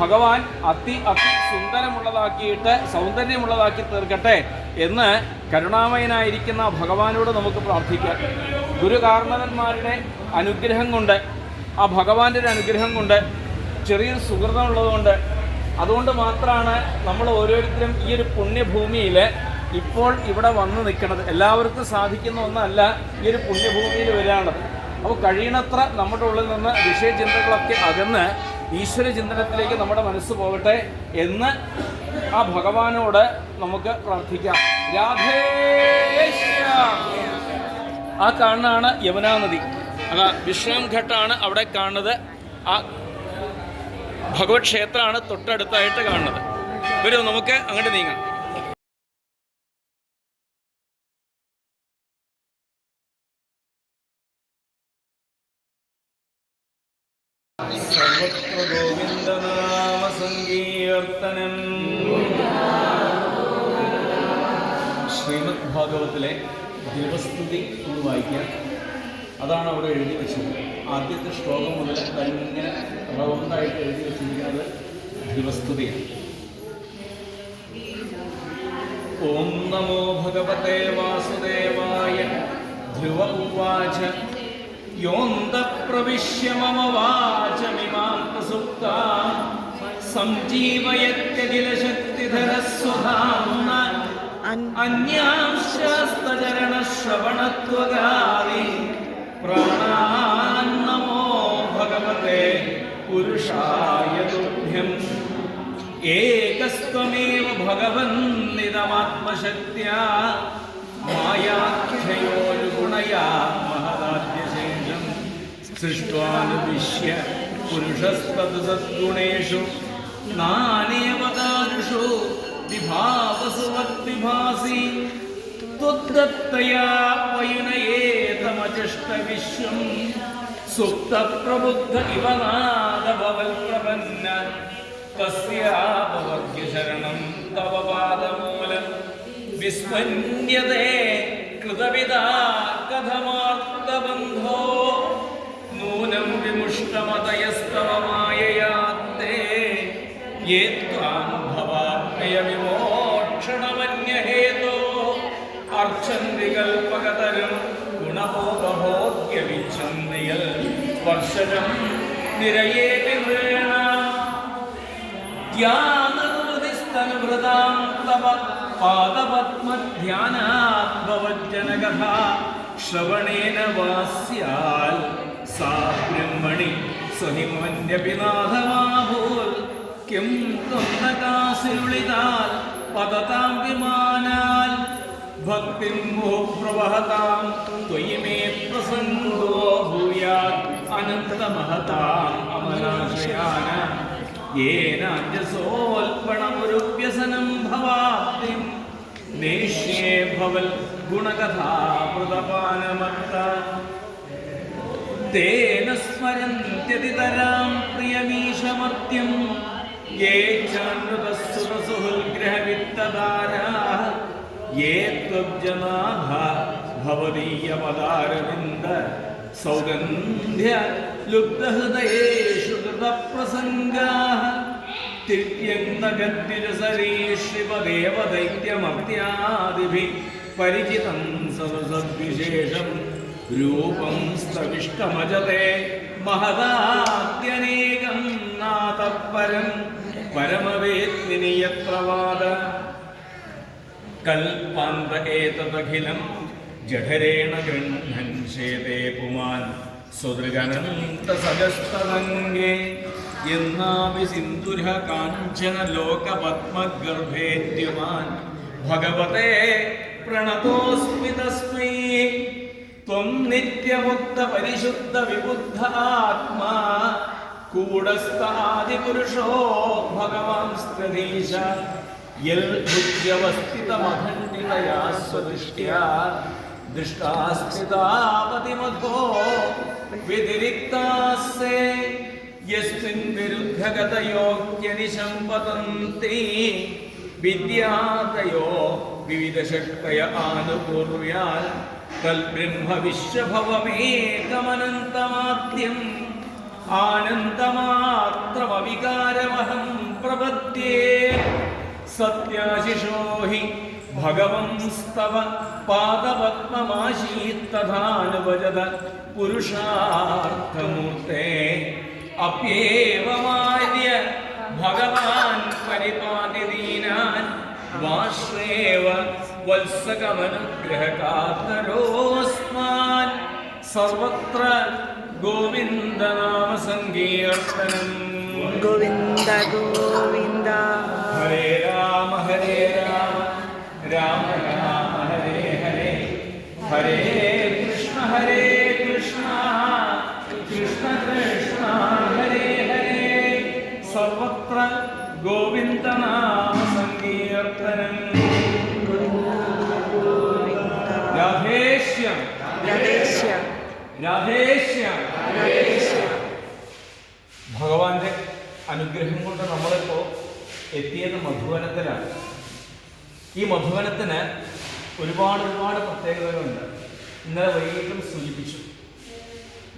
ഭഗവാൻ അതി സുന്ദരമുള്ളതാക്കിയിട്ട് സൗന്ദര്യമുള്ളതാക്കി തീർക്കട്ടെ എന്ന് കരുണാമയനായിരിക്കുന്ന ഭഗവാനോട് നമുക്ക് പ്രാർത്ഥിക്കാം. ഗുരുകാരണവന്മാരുടെ അനുഗ്രഹം കൊണ്ട്, ആ ഭഗവാന്റെ ഒരു അനുഗ്രഹം കൊണ്ട്, ചെറിയൊരു സുഹൃതമുള്ളതുകൊണ്ട്, അതുകൊണ്ട് മാത്രമാണ് നമ്മൾ ഓരോരുത്തരും ഈ ഒരു പുണ്യഭൂമിയിൽ ഇപ്പോൾ ഇവിടെ വന്ന് നിൽക്കുന്നത്. എല്ലാവർക്കും സാധിക്കുന്ന ഒന്നല്ല ഈ ഒരു പുണ്യഭൂമിയിൽ വരാനുള്ളത്. അപ്പോൾ കഴിയണത്ര നമ്മുടെ ഉള്ളിൽ നിന്ന് വിഷയചിന്തകളൊക്കെ അകന്ന് ഈശ്വര ചിന്തനത്തിലേക്ക് നമ്മുടെ മനസ്സ് പോകട്ടെ എന്ന് ആ ഭഗവാനോട് നമുക്ക് പ്രാർത്ഥിക്കാം. രാധേശ്യാം. ആ കാണുന്നതാണ് യമുനാ നദി. അതാ വിശ്രാം ഘട്ടാണ് അവിടെ കാണുന്നത്. ആ ഭഗവത് ക്ഷേത്രമാണ് തൊട്ടടുത്തായിട്ട് കാണുന്നത്. വരൂ, നമുക്ക് അങ്ങോട്ട് നീങ്ങാം. സർവത്ര ഗോവിന്ദനാമ സങ്കീർത്തനം. ശ്രീമദ് ഭാഗവത്തിലെ ദിവസ്തുതി ഒന്ന് വായിക്കാം. അതാണ് അവിടെ എഴുതി വെച്ചത്. ആദ്യത്തെ ശ്ലോകം മുതൽ ഇങ്ങനെ റൗണ്ടായിട്ട് എഴുതി വെച്ചിരിക്കുന്നത് ദിവസ്തുതിയാണ്. ഓം നമോ ഭഗവതേ വാസുദേവായ. ധ്രുവ ഉവാച യോന്തപ്രവിശ്യ മമ വാചമിമാം പ്രസുപ്താം സംജീവയത്യഖിലശക്തിധരസ്വധാംന അന്യാംശ്ചരണശ്രവണത്വഗാദീൻ പ്രാണാൻ നമോ ഭഗവതേ പുരുഷായ തുഭ്യം. ഏകസ്ത്വമേവ ഭഗവന്നിദമാത്മശക്ത്യാ മായാഖ്യയോരുഗുണയാ മഹദാദ്യശേഷം സൃഷ്ട്വാനുദിശ്യ പുരുഷസ്തത് സദ്ഗുണേഷു നാനേവതാരുഷു വിഭാവസു വദ്വിഭാസി ത്വദ്ദത്തയാ വയുനയേതമചഷ്ട വിശ്വം സുപ്തപ്രബുദ്ധ ഇവ നാദഭവൽപ്രപന്ന തസ്യാപവർഗ്യ ശരണം തവ പാദമൂലം വിസ്മന്യതേ കൃതവിദാ കഥമാർത്തബന്ധോ നൂനം വിമുഷ്ടമതയസ്തവ മായയാത്തേ യേ ത്വാം ഭവാപ്യയ വിമോക്ഷണമന്യഹേതോ അർച്ചന്തി കൽപകതരം ഗുണബോധഭോഗ്യവിച്ഛന്തിയൽ വർഷജം നിരയേപി നൃണ ധ്യാനഹൃദിസ്തനുഭൃതാം തവ പാദപത്മധ്യാനാത് ഭവജ്ജനകഥാ ശ്രവണേന വാസ്യാൽ സാ ബ്രഹ്മണി സഹിമന്യപിനാഥമാഭൂൽ കിം ത്വന്നകാസിരുളിതാൽ പതതാം വിമാനാൽ ഭക്തിം മുഹുപ്രവഹതാം ത്വയി മേ പ്രസംഗോ ഭൂയാത് അനന്തമഹതാം അമലാശയാന യേനാഞ്ജസോൽപണമുരുവ്യസനം ഭവാബ്ദിം നേഷ്യേ ഭവൽ ഗുണകഥാമൃതപാനമത്ത തേന സ്മരന്ത്യതിതരാം പ്രിയമീശമർത്യം യേ ചാനൃതസുരസുഹൃഗ്രഹവിത്തദാരാഃ യേ ത്വജ്ജനാഭ ഭവദീയമദാരവിന്ദ സൗഗന്ധ്യ ലുബ്ധഹൃദയേഷു കൃതപ്രസംഗാഃ തിര്യന്തഗദ്വിരസരീശ്രിപദേവദൈത്യമർത്യാദിഭിः പരിചിതം സദസദ്വിശേഷം രൂപം സ്തവിഷ്ടമജതേ മഹദാദ്യനേകം നാതഃപരം പരമവേത്മിനി യത്ര വാദ കൽപാന്ത ഏതദഖിലം ജഠരേണ ഗൃഹ്ണൻ ശേതേ പുമാൻ സുദൃഗനന്തസജസ്തദംഗേ യന്നാപി സിന്ധുരഃ കാഞ്ചന ലോകപത്മഗർഭേദ്യുമാൻ ഭഗവതേ പ്രണതോസ്മി തസ്മൈ ത്വം നിത്യമുക്ത പരിശുദ്ധ വിബുദ്ധ ആത്മാ കൂടസ്ഥ ആദിപുരുഷോ ഭഗവാൻ സ്ത്രീശ യൽ ഭുജ്യവസ്ഥിതമഖണ്ഡിതയാ സ്വദൃഷ്ട്യാ ദൃഷ്ടാസ്ഥിതാപതിമധോ വ്യതിരിക്താസ്സേ യസ്മിൻ വിരുദ്ധഗതയോഗ്യനിശം വദന്തി വിദ്യാതയോ വിവിധ ശക്തയ ആനുപൂർവ്യാൽ തൽബ്രഹ്മവിശ്വഭവമേകമനന്തമാദ്യം ആനന്ദമാത്രമവികാരമഹം പ്രപദ്യേ സത്യാശിഷോ ഹി ഭഗവംസ്തവ പാദപത്മമാശീത്തഥാനുഭജത പുരുഷാർത്ഥമൂർത്തേ അപ്യേവമാര്യ ഭഗവാൻ പരിപാലിതീനാൻ വാശ്രേവ വത്സകമനുഗ്രഹകാതരോസ്മാൻ സർവത്ര ഗോവിന്ദനാമ സങ്കീർത്തനം ഗോവിന്ദ ഗോവിന്ദ ഹരേ രാമ രാമ രാമ ഹരേ ഹരേ ഹരേ കൃഷ്ണ കൃഷ്ണ കൃഷ്ണ ഹരേ ഹരേ സർവത്ര ഗോവിന്ദനാമ സങ്കീർത്തനം രാധേശ്യാം രാധേശ്യാം രാധേശ്യാം രാധേശ്യാം. ഭഗവാന്റെ അനുഗ്രഹം കൊണ്ട് നമ്മളിപ്പോൾ എത്തിയത് മധുവനത്തിലാണ്. ഈ മധുവനത്തിന് ഒരുപാട് പ്രത്യേകതകളുണ്ട്. ഇന്നലെ വൈകിട്ടും സൂചിപ്പിച്ചു.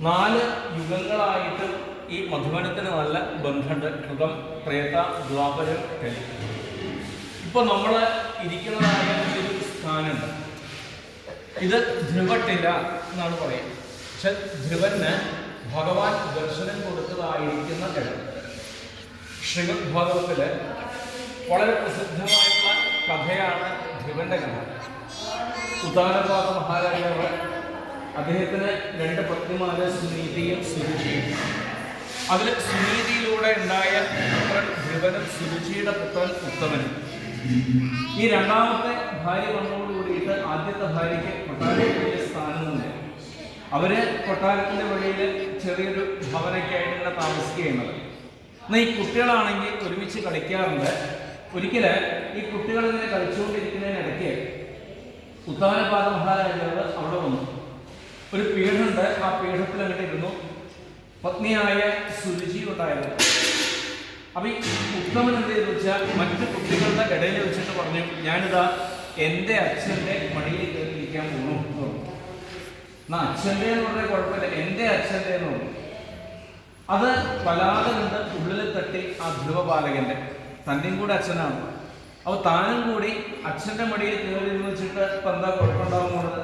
4 യുഗങ്ങളായിട്ട് ഈ മധുവനത്തിന് നല്ല ബന്ധമുണ്ട്. കൃതം, ത്രേത, ദ്വാപരം, കലി. ഇപ്പോൾ നമ്മൾ ഇരിക്കുന്നതായ ഒരു സ്ഥാനമുണ്ട്. ഇത് ധ്രുവട്ടില എന്നാണ് പറയുന്നത്. പക്ഷെ ധ്രുവന് ഭഗവാൻ ദർശനം കൊടുത്തതായിരിക്കുന്ന ഇടം. ശ്രീമദ് ഭാഗവതത്തില് വളരെ പ്രസിദ്ധമായിട്ടുള്ള കഥയാണ് ധ്രുവന്റെ കഥ. ഉദാനപാത മഹാരാജാവ് അദ്ദേഹത്തിന് 2 പത്നിമാര് സുനീതിയും സുരുചിയും. അതിൽ സുനീതിയിലൂടെ ഉണ്ടായ പുത്രൻ ധ്രുവനും സുരുചിയുടെ പുത്രൻ ഉത്തമനും. ഈ രണ്ടാമത്തെ ഭാര്യ വന്നതോടുകൂടിയിട്ട് ആദ്യത്തെ ഭാര്യയ്ക്ക് കൊട്ടാരത്തിന്റെ സ്ഥാനമുണ്ട്. അവര് കൊട്ടാരത്തിന്റെ വഴിയിൽ ചെറിയൊരു ഭവനൊക്കെ ആയിട്ട് ഇങ്ങനെ താമസിക്കുകയുള്ളത്. എന്നാൽ ഈ കുട്ടികളാണെങ്കിൽ ഒരുമിച്ച് കളിക്കാറുണ്ട്. ഒരിക്കല് ഈ കുട്ടികൾ ഇങ്ങനെ കളിച്ചുകൊണ്ടിരിക്കുന്നതിനിടയ്ക്ക് ഉത്താനപാത മഹാരാജാവ് അവിടെ വന്നു. ഒരു പീഠമുണ്ട്. ആ പീഠത്തിൽ അങ്ങനെ ഇരുന്നു. പത്നിയായ സുരുചി ഉണ്ടായിരുന്നു. അപ്പൊ ഈ ഉത്തമൻ എന്ത് ചെയ്തു വെച്ചാൽ മറ്റു കുട്ടികളുടെ ഇടയിൽ വെച്ചിട്ട് പറഞ്ഞു, ഞാനിതാ എൻ്റെ അച്ഛൻ്റെ മടിയിൽ കയറിയിരിക്കാൻ പോകുന്നു എന്ന് പറഞ്ഞു. എന്നാ അച്ഛൻ്റെ എന്ന് പറഞ്ഞാൽ കുഴപ്പമില്ല, എൻ്റെ അച്ഛൻ്റെ എന്ന് പറഞ്ഞു. അത് വല്ലാതെ കണ്ട് ഉള്ളിൽ തട്ടി ആ ധ്രുവപാലകന്റെ തൻ്റെയും കൂടെ അച്ഛനാണ്. അപ്പോൾ താനും കൂടി അച്ഛൻ്റെ മടിയിൽ കയറി എന്ന് വെച്ചിട്ട് ഇപ്പം എന്താ കുഴപ്പമുണ്ടാകുന്നത്,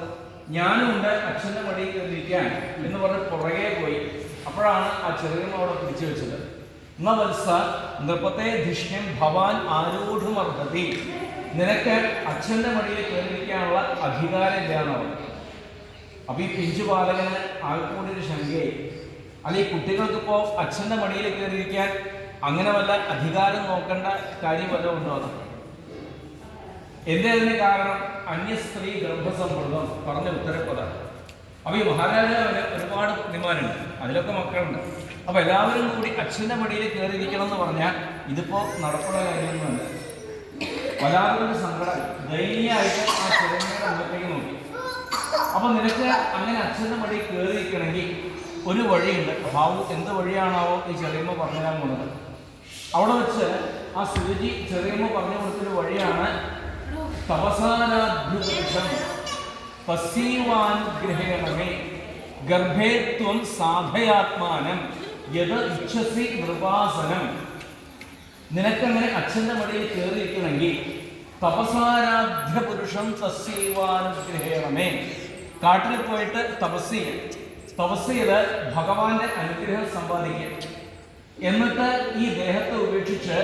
ഞാനും ഉണ്ട് അച്ഛൻ്റെ മടിയിൽ കയറിയിരിക്കാൻ എന്ന് പറഞ്ഞ് പുറകെ പോയി. അപ്പോഴാണ് ആ ചെറിയമ്മ അവിടെ പിടിച്ചു വെച്ചത്. ന വത്സ നൃപത്തെ ധിഷ്യം ഭവാൻ ആരൂഢമർഹതി, നിനക്ക് അച്ഛൻ്റെ മടിയിൽ കയറിയിരിക്കാനുള്ള അധികാരമില്ല എന്നാണ്. അപ്പൊ ഈ പിഞ്ചുപാലകന് ആൾക്കൂടി ഒരു ശങ്കയായി. അല്ല, ഈ കുട്ടികൾക്കിപ്പോൾ അച്ഛൻ്റെ മടിയിൽ കയറിയിരിക്കാൻ അങ്ങനെ വല്ല അധികാരം നോക്കേണ്ട കാര്യം വല്ല ഉണ്ടോ? അത് അതിന് കാരണം അന്യസ്ത്രീ ഗർഭസമ്മർദ്ദം പറഞ്ഞ ഉത്തരപ്പദം. അപ്പൊ ഈ മഹാരാജാവിന് ഒരുപാട് പത്നിമാരുണ്ട്, അതിലൊക്കെ മക്കളുണ്ട്. അപ്പൊ എല്ലാവരും കൂടി അച്ഛൻ്റെ മടിയിൽ കയറിയിരിക്കണം എന്ന് പറഞ്ഞാൽ ഇതിപ്പോ നടക്കുന്ന കാര്യമൊന്നുമല്ല. വല്ലാതൊരു സങ്കടം ദയനീയമായിട്ട് ആ ചെറുമയുടെ മുഖത്തേക്ക് നോക്കി. അപ്പൊ നിനക്ക് അങ്ങനെ അച്ഛൻ്റെ മടിയിൽ കയറിയിരിക്കണമെങ്കിൽ ഒരു വഴിയുണ്ട്. ഭാവു എന്ത് വഴിയാണാവോ ഈ ചെറിയമ്മ പറഞ്ഞു തരാൻ പോകുന്നത്. അവിടെ വെച്ച് ആ സുരുചി ചെറിയമ്മ പറഞ്ഞു കൊടുത്തൊരു വഴിയാണ് തപസാനാദ്യുപുരുഷം പസീവാനുഗ്രഹേണമേ ഗർഭേത്വം സാധയാത്മാനം യത് ഇച്ഛസി നിർവാസനം. നിനക്കങ്ങനെ അച്ഛൻ്റെ മടിയിൽ കയറിയിരിക്കണമെങ്കിൽ തപസാരാധ്യ പുരുഷം തസ്സീവാനുഗ്രഹേണമേ, കാട്ടിൽ പോയിട്ട് തപസ് ചെയ്ത് ഭഗവാന്റെ അനുഗ്രഹം സമ്പാദിക്കുക. എന്നിട്ട് ഈ ദേഹത്തെ ഉപേക്ഷിച്ച്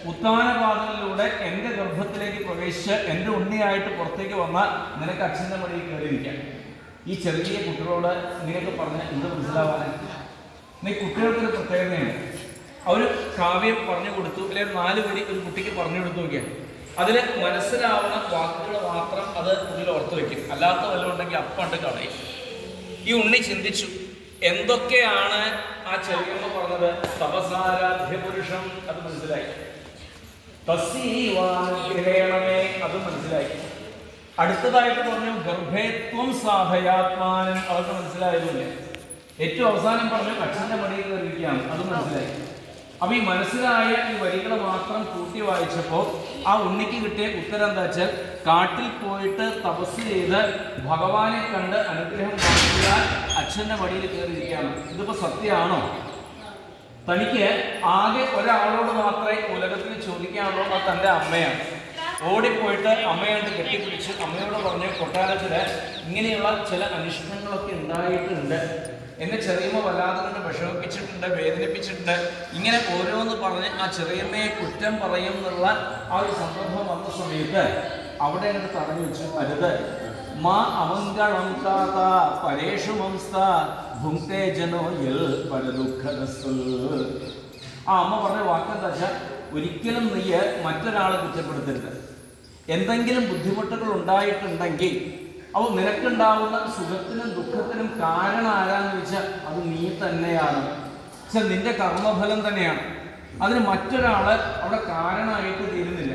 ഉത്താനപാതകളിലൂടെ എൻ്റെ ഗർഭത്തിലേക്ക് പ്രവേശിച്ച് എൻ്റെ ഉണ്ണിയായിട്ട് പുറത്തേക്ക് വന്നാൽ നിനക്ക് അച്ഛൻ്റെ മടിയിൽ കയറിയിരിക്കാം. ഈ ചെറിയ കുട്ടികളോട് ഇങ്ങനെയൊക്കെ പറഞ്ഞ് എന്ത് മനസ്സിലാവാൻ? ഈ കുട്ടികൾക്കൊരു പ്രത്യേകതയാണ്. അവർ കാവ്യം പറഞ്ഞു കൊടുത്തു, അല്ലെങ്കിൽ 4 വരി ഒരു കുട്ടിക്ക് പറഞ്ഞു കൊടുത്തു നോക്കിയാൽ അതിൽ മനസ്സിലാവുന്ന വാക്കുകൾ മാത്രം അത് ഉള്ളിൽ ഓർത്ത് വയ്ക്കും. അല്ലാത്ത വല്ലതും ഉണ്ടെങ്കിൽ അപ്പണ്ട് കളയും. ഈ ഉണ്ണി ചിന്തിച്ചു, എന്തൊക്കെയാണ് ആ ചെറിയമ്മ പറഞ്ഞത്? തപസാരാധ്യ പുരുഷം, അത് മനസ്സിലായി. തസ്സീവാനുഗ്രഹേണമേ, അത് മനസ്സിലായി. അടുത്തതായിട്ട് പറഞ്ഞു ഗർഭേത്വം സാധയാത്മാനം, അവർക്ക് മനസ്സിലായതുമില്ല. ഏറ്റവും അവസാനം പറഞ്ഞു അച്ഛൻ്റെ മടിയിൽ കയറിയിരിക്കുകയാണ്, അത് മനസ്സിലായി. അപ്പൊ ഈ മനസ്സിലായ ഈ വരികൾ മാത്രം കൂട്ടി വായിച്ചപ്പോൾ ആ ഉണ്ണിക്ക് കിട്ടിയ ഉത്തരം എന്താ വെച്ചാൽ, കാട്ടിൽ പോയിട്ട് തപസ് ചെയ്ത് ഭഗവാനെ കണ്ട് അനുഗ്രഹം വാങ്ങിയാൽ അച്ഛന്റെ മടിയിൽ കയറിയിരിക്കുകയാണ്. ഇതിപ്പോ സത്യമാണോ? തനിക്ക് ആകെ ഒരാളോട് മാത്രമേ ഉലകത്തിൽ ചോദിക്കാനുള്ളൂ, അത് തൻ്റെ അമ്മയാണ്. ഓടിപ്പോയിട്ട് അമ്മയോട് കെട്ടിപ്പിടിച്ച് അമ്മയോട് പറഞ്ഞ്, കൊട്ടാരത്തില് ഇങ്ങനെയുള്ള ചില അനിഷ്ടങ്ങളൊക്കെ ഉണ്ടായിട്ടുണ്ട്, എന്നെ ചെറിയമ്മ വല്ലാതെ കൊണ്ട് വിഷമിപ്പിച്ചിട്ടുണ്ട്, വേദനിപ്പിച്ചിട്ടുണ്ട്, ഇങ്ങനെ ഓരോന്ന് പറഞ്ഞ് ആ ചെറിയമ്മയെ കുറ്റം പറയും എന്നുള്ള ആ ഒരു സന്ദർഭം വന്ന സമയത്ത് അവിടെ അങ്ങോട്ട് തടഞ്ഞു വെച്ചു. അരുത്, മാ അവങ്കളം താത പരേഷു മംസ്ത ഭുങ്ക്തേ ജനോ യൽ പരദുഃഖദസ്സുൽ. ആ അമ്മ പറഞ്ഞ വാക്കെന്താ വെച്ചാൽ, ഒരിക്കലും നീ മറ്റൊരാളെ കുറ്റപ്പെടുത്തരുത്. എന്തെങ്കിലും ബുദ്ധിമുട്ടുകൾ ഉണ്ടായിട്ടുണ്ടെങ്കിൽ അപ്പോൾ നിനക്കുണ്ടാവുന്ന സുഖത്തിനും ദുഃഖത്തിനും കാരണം ആരാന്ന് വെച്ചാൽ അത് നീ തന്നെയാണ്. പക്ഷെ നിന്റെ കർമ്മഫലം തന്നെയാണ്. അതിന് മറ്റൊരാള് അവിടെ കാരണമായിട്ട് തീരുന്നില്ല.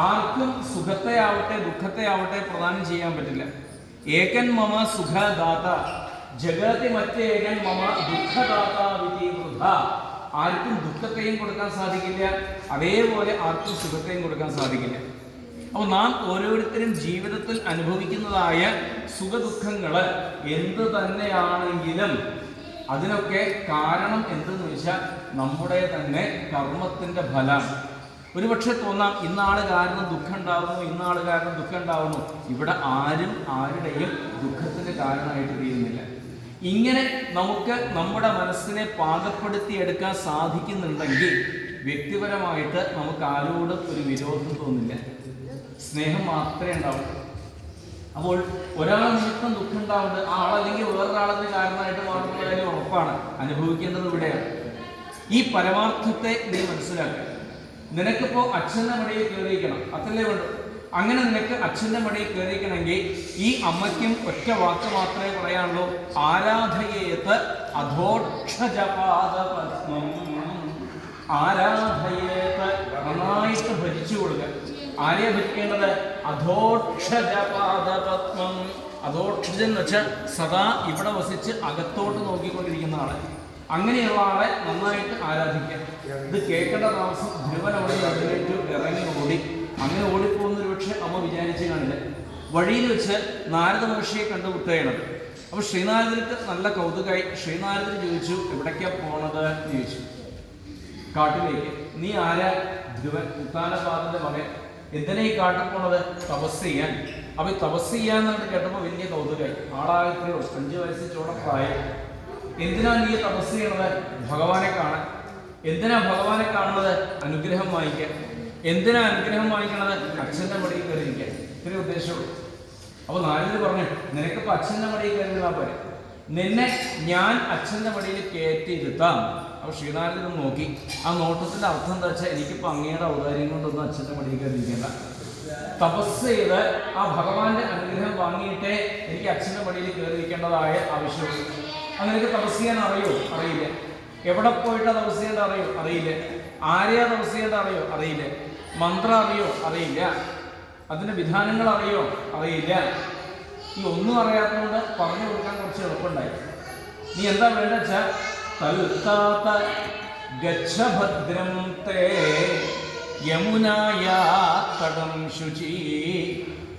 ആർക്കും സുഖത്തെ ആവട്ടെ ദുഃഖത്തെ ആവട്ടെ പ്രദാനം ചെയ്യാൻ പറ്റില്ല. ഏകൻ മമ സുഖദാത ജഗതി മറ്റേകൻ മമ ദുഃഖദാത വിധിവൃത. ആർക്കും ദുഃഖത്തെയും കൊടുക്കാൻ സാധിക്കില്ല, അതേപോലെ ആർക്കും സുഖത്തെയും കൊടുക്കാൻ സാധിക്കില്ല. അപ്പോൾ നാം ഓരോരുത്തരും ജീവിതത്തിൽ അനുഭവിക്കുന്നതായ സുഖദുഃഖങ്ങള് എന്ത് തന്നെയാണെങ്കിലും അതിനൊക്കെ കാരണം എന്തെന്ന് വെച്ചാൽ നമ്മുടെ തന്നെ കർമ്മത്തിന്റെ ഫലം. ഒരുപക്ഷെ തോന്നാം, ഇന്നാള് കാരണം ദുഃഖം ഉണ്ടാവുന്നു, ഇന്നാള് കാരണം ദുഃഖം ഉണ്ടാവുന്നു. ഇവിടെ ആരും ആരുടെയും ദുഃഖത്തിന് കാരണമായിട്ട് തീരുന്നില്ല. ഇങ്ങനെ നമുക്ക് നമ്മുടെ മനസ്സിനെ പാകപ്പെടുത്തിയെടുക്കാൻ സാധിക്കുന്നുണ്ടെങ്കിൽ വ്യക്തിപരമായിട്ട് നമുക്ക് ആരോടും ഒരു വിരോധം തോന്നില്ല, സ്നേഹം മാത്രമേ ഉണ്ടാവൂ. അപ്പോൾ ഒരാൾ നിമിത്തം ദുഃഖം ഉണ്ടാവുന്നത് ആ ആളല്ലെങ്കിൽ വേറൊരാളത്തിന് കാരണമായിട്ട് മാറുന്ന കാര്യം ഉറപ്പാണ്. അനുഭവിക്കേണ്ടത് ഇവിടെയാണ്. ഈ പരമാർത്ഥത്തെ നീ മനസ്സിലാക്കുക. നിനക്കിപ്പോ അച്ഛൻ്റെ മടിയിൽ കയറിയിരിക്കണം, അതല്ലേ വേണ്ടു. അങ്ങനെ നിനക്ക് അച്ഛൻ്റെ മടിയിൽ കയറിയിരിക്കണമെങ്കിൽ ഈ അമ്മയ്ക്കും ഒറ്റ വാക്ക് മാത്രമേ പറയാനുള്ളൂ, ആരാധയേത് അധോക്ഷജപാദപത്മം. ആരാധയേത്, നന്നായിട്ട് ഭജിച്ചു കൊടുക്കുക. ആരെയാ ഭജിക്കേണ്ടത്? അധോക്ഷജപാദപത്മം. അധോക്ഷജൻ എന്ന് വെച്ചാൽ സദാ ഇവിടെ വസിച്ച് അകത്തോട്ട് നോക്കിക്കൊണ്ടിരിക്കുന്ന ആളെ. അങ്ങനെയുള്ള ആളെ നന്നായിട്ട് ആരാധിക്കാം. ഇത് കേൾക്കേണ്ട താമസം ധ്രുവൻ അവിടെ അതിലേക്ക് ഇറങ്ങി ഓടി. അങ്ങനെ ഓടിപ്പോകുന്ന ഒരു പക്ഷേ അമ്മ വിചാരിച്ച് കാണില്ല. വഴിയിൽ വെച്ച് നാരദ മഹർഷിയെ കണ്ടുമുട്ടുകയാണ്. അപ്പോൾ ശ്രീനാരദർക്ക് നല്ല കൗതുകമായി. ശ്രീനാരദർ ചോദിച്ചു, എവിടേക്കാ പോണത് എന്ന് ചോദിച്ചു. കാട്ടിലേക്ക്. നീ ആരാ? ധ്രുവൻ, ഉത്താനപാദന്റെ മകൻ. എന്തിനാ ഈ കാട്ടിൽ പോണത്? തപസ് ചെയ്യാൻ. അപ്പൊ തപസ് ചെയ്യാന്ന് കേട്ടപ്പോൾ വലിയ കൗതുകമായി. ആളാകത്തേ 5 വയസ്സിൽ ചോടപ്രായം. എന്തിനാ നീ തപസ് ചെയ്യണത്? ഭഗവാനെ കാണാൻ. എന്തിനാ ഭഗവാനെ കാണുന്നത്? അനുഗ്രഹം വാങ്ങിക്കാൻ. എന്തിനാ അനുഗ്രഹം വാങ്ങിക്കണത്? അച്ഛൻ്റെ മടിയിൽ കയറിയിരിക്കാൻ. ഇത്രേ ഉദ്ദേശമുള്ളൂ. അപ്പൊ നാരദർ പറഞ്ഞു, നിനക്കിപ്പോ അച്ഛൻ്റെ മടിയിൽ കയറിയിരുന്നാ പോരെ, നിന്നെ ഞാൻ അച്ഛൻ്റെ മടിയിൽ കയറ്റിയിരുത്താം. അപ്പൊ ശ്രീനാരദൻ നോക്കി. ആ നോട്ടത്തിന്റെ അർത്ഥം എന്താ വെച്ചാൽ, എനിക്കിപ്പോ അങ്ങയുടെ ഔദാര്യം കൊണ്ടൊന്നും അച്ഛൻ്റെ മടിയിൽ കയറിയിരിക്കേണ്ട. തപസ് ചെയ്ത് ആ ഭഗവാന്റെ അനുഗ്രഹം വാങ്ങിയിട്ടേ എനിക്ക് അച്ഛൻ്റെ മടിയിൽ കയറിയിരിക്കേണ്ടതായ ആവശ്യമുള്ളൂ. നിനക്ക് തപസ് ചെയ്യാൻ അറിയോ? അറിയില്ല. എവിടെ പോയിട്ടാ തപസ് ചെയ്യേണ്ട? അറിയോ? അറിയില്ല. ആരെയാ തപസ് ചെയ്യേണ്ട? അറിയോ? അറിയില്ല. മന്ത്രം അറിയോ? അറിയില്ല. അതിന്റെ വിധാനങ്ങൾ അറിയോ? അറിയില്ല. ഈ ഒന്നും അറിയാത്തതുകൊണ്ട് പറഞ്ഞു കൊടുക്കാൻ കുറച്ച് എളുപ്പമുണ്ടായി. നീ എന്താ വേണ്ട വെച്ചാൽ, തൽത്താത ഗച്ഛഭദ്രം തേ യമുനായാ തടം ശുചി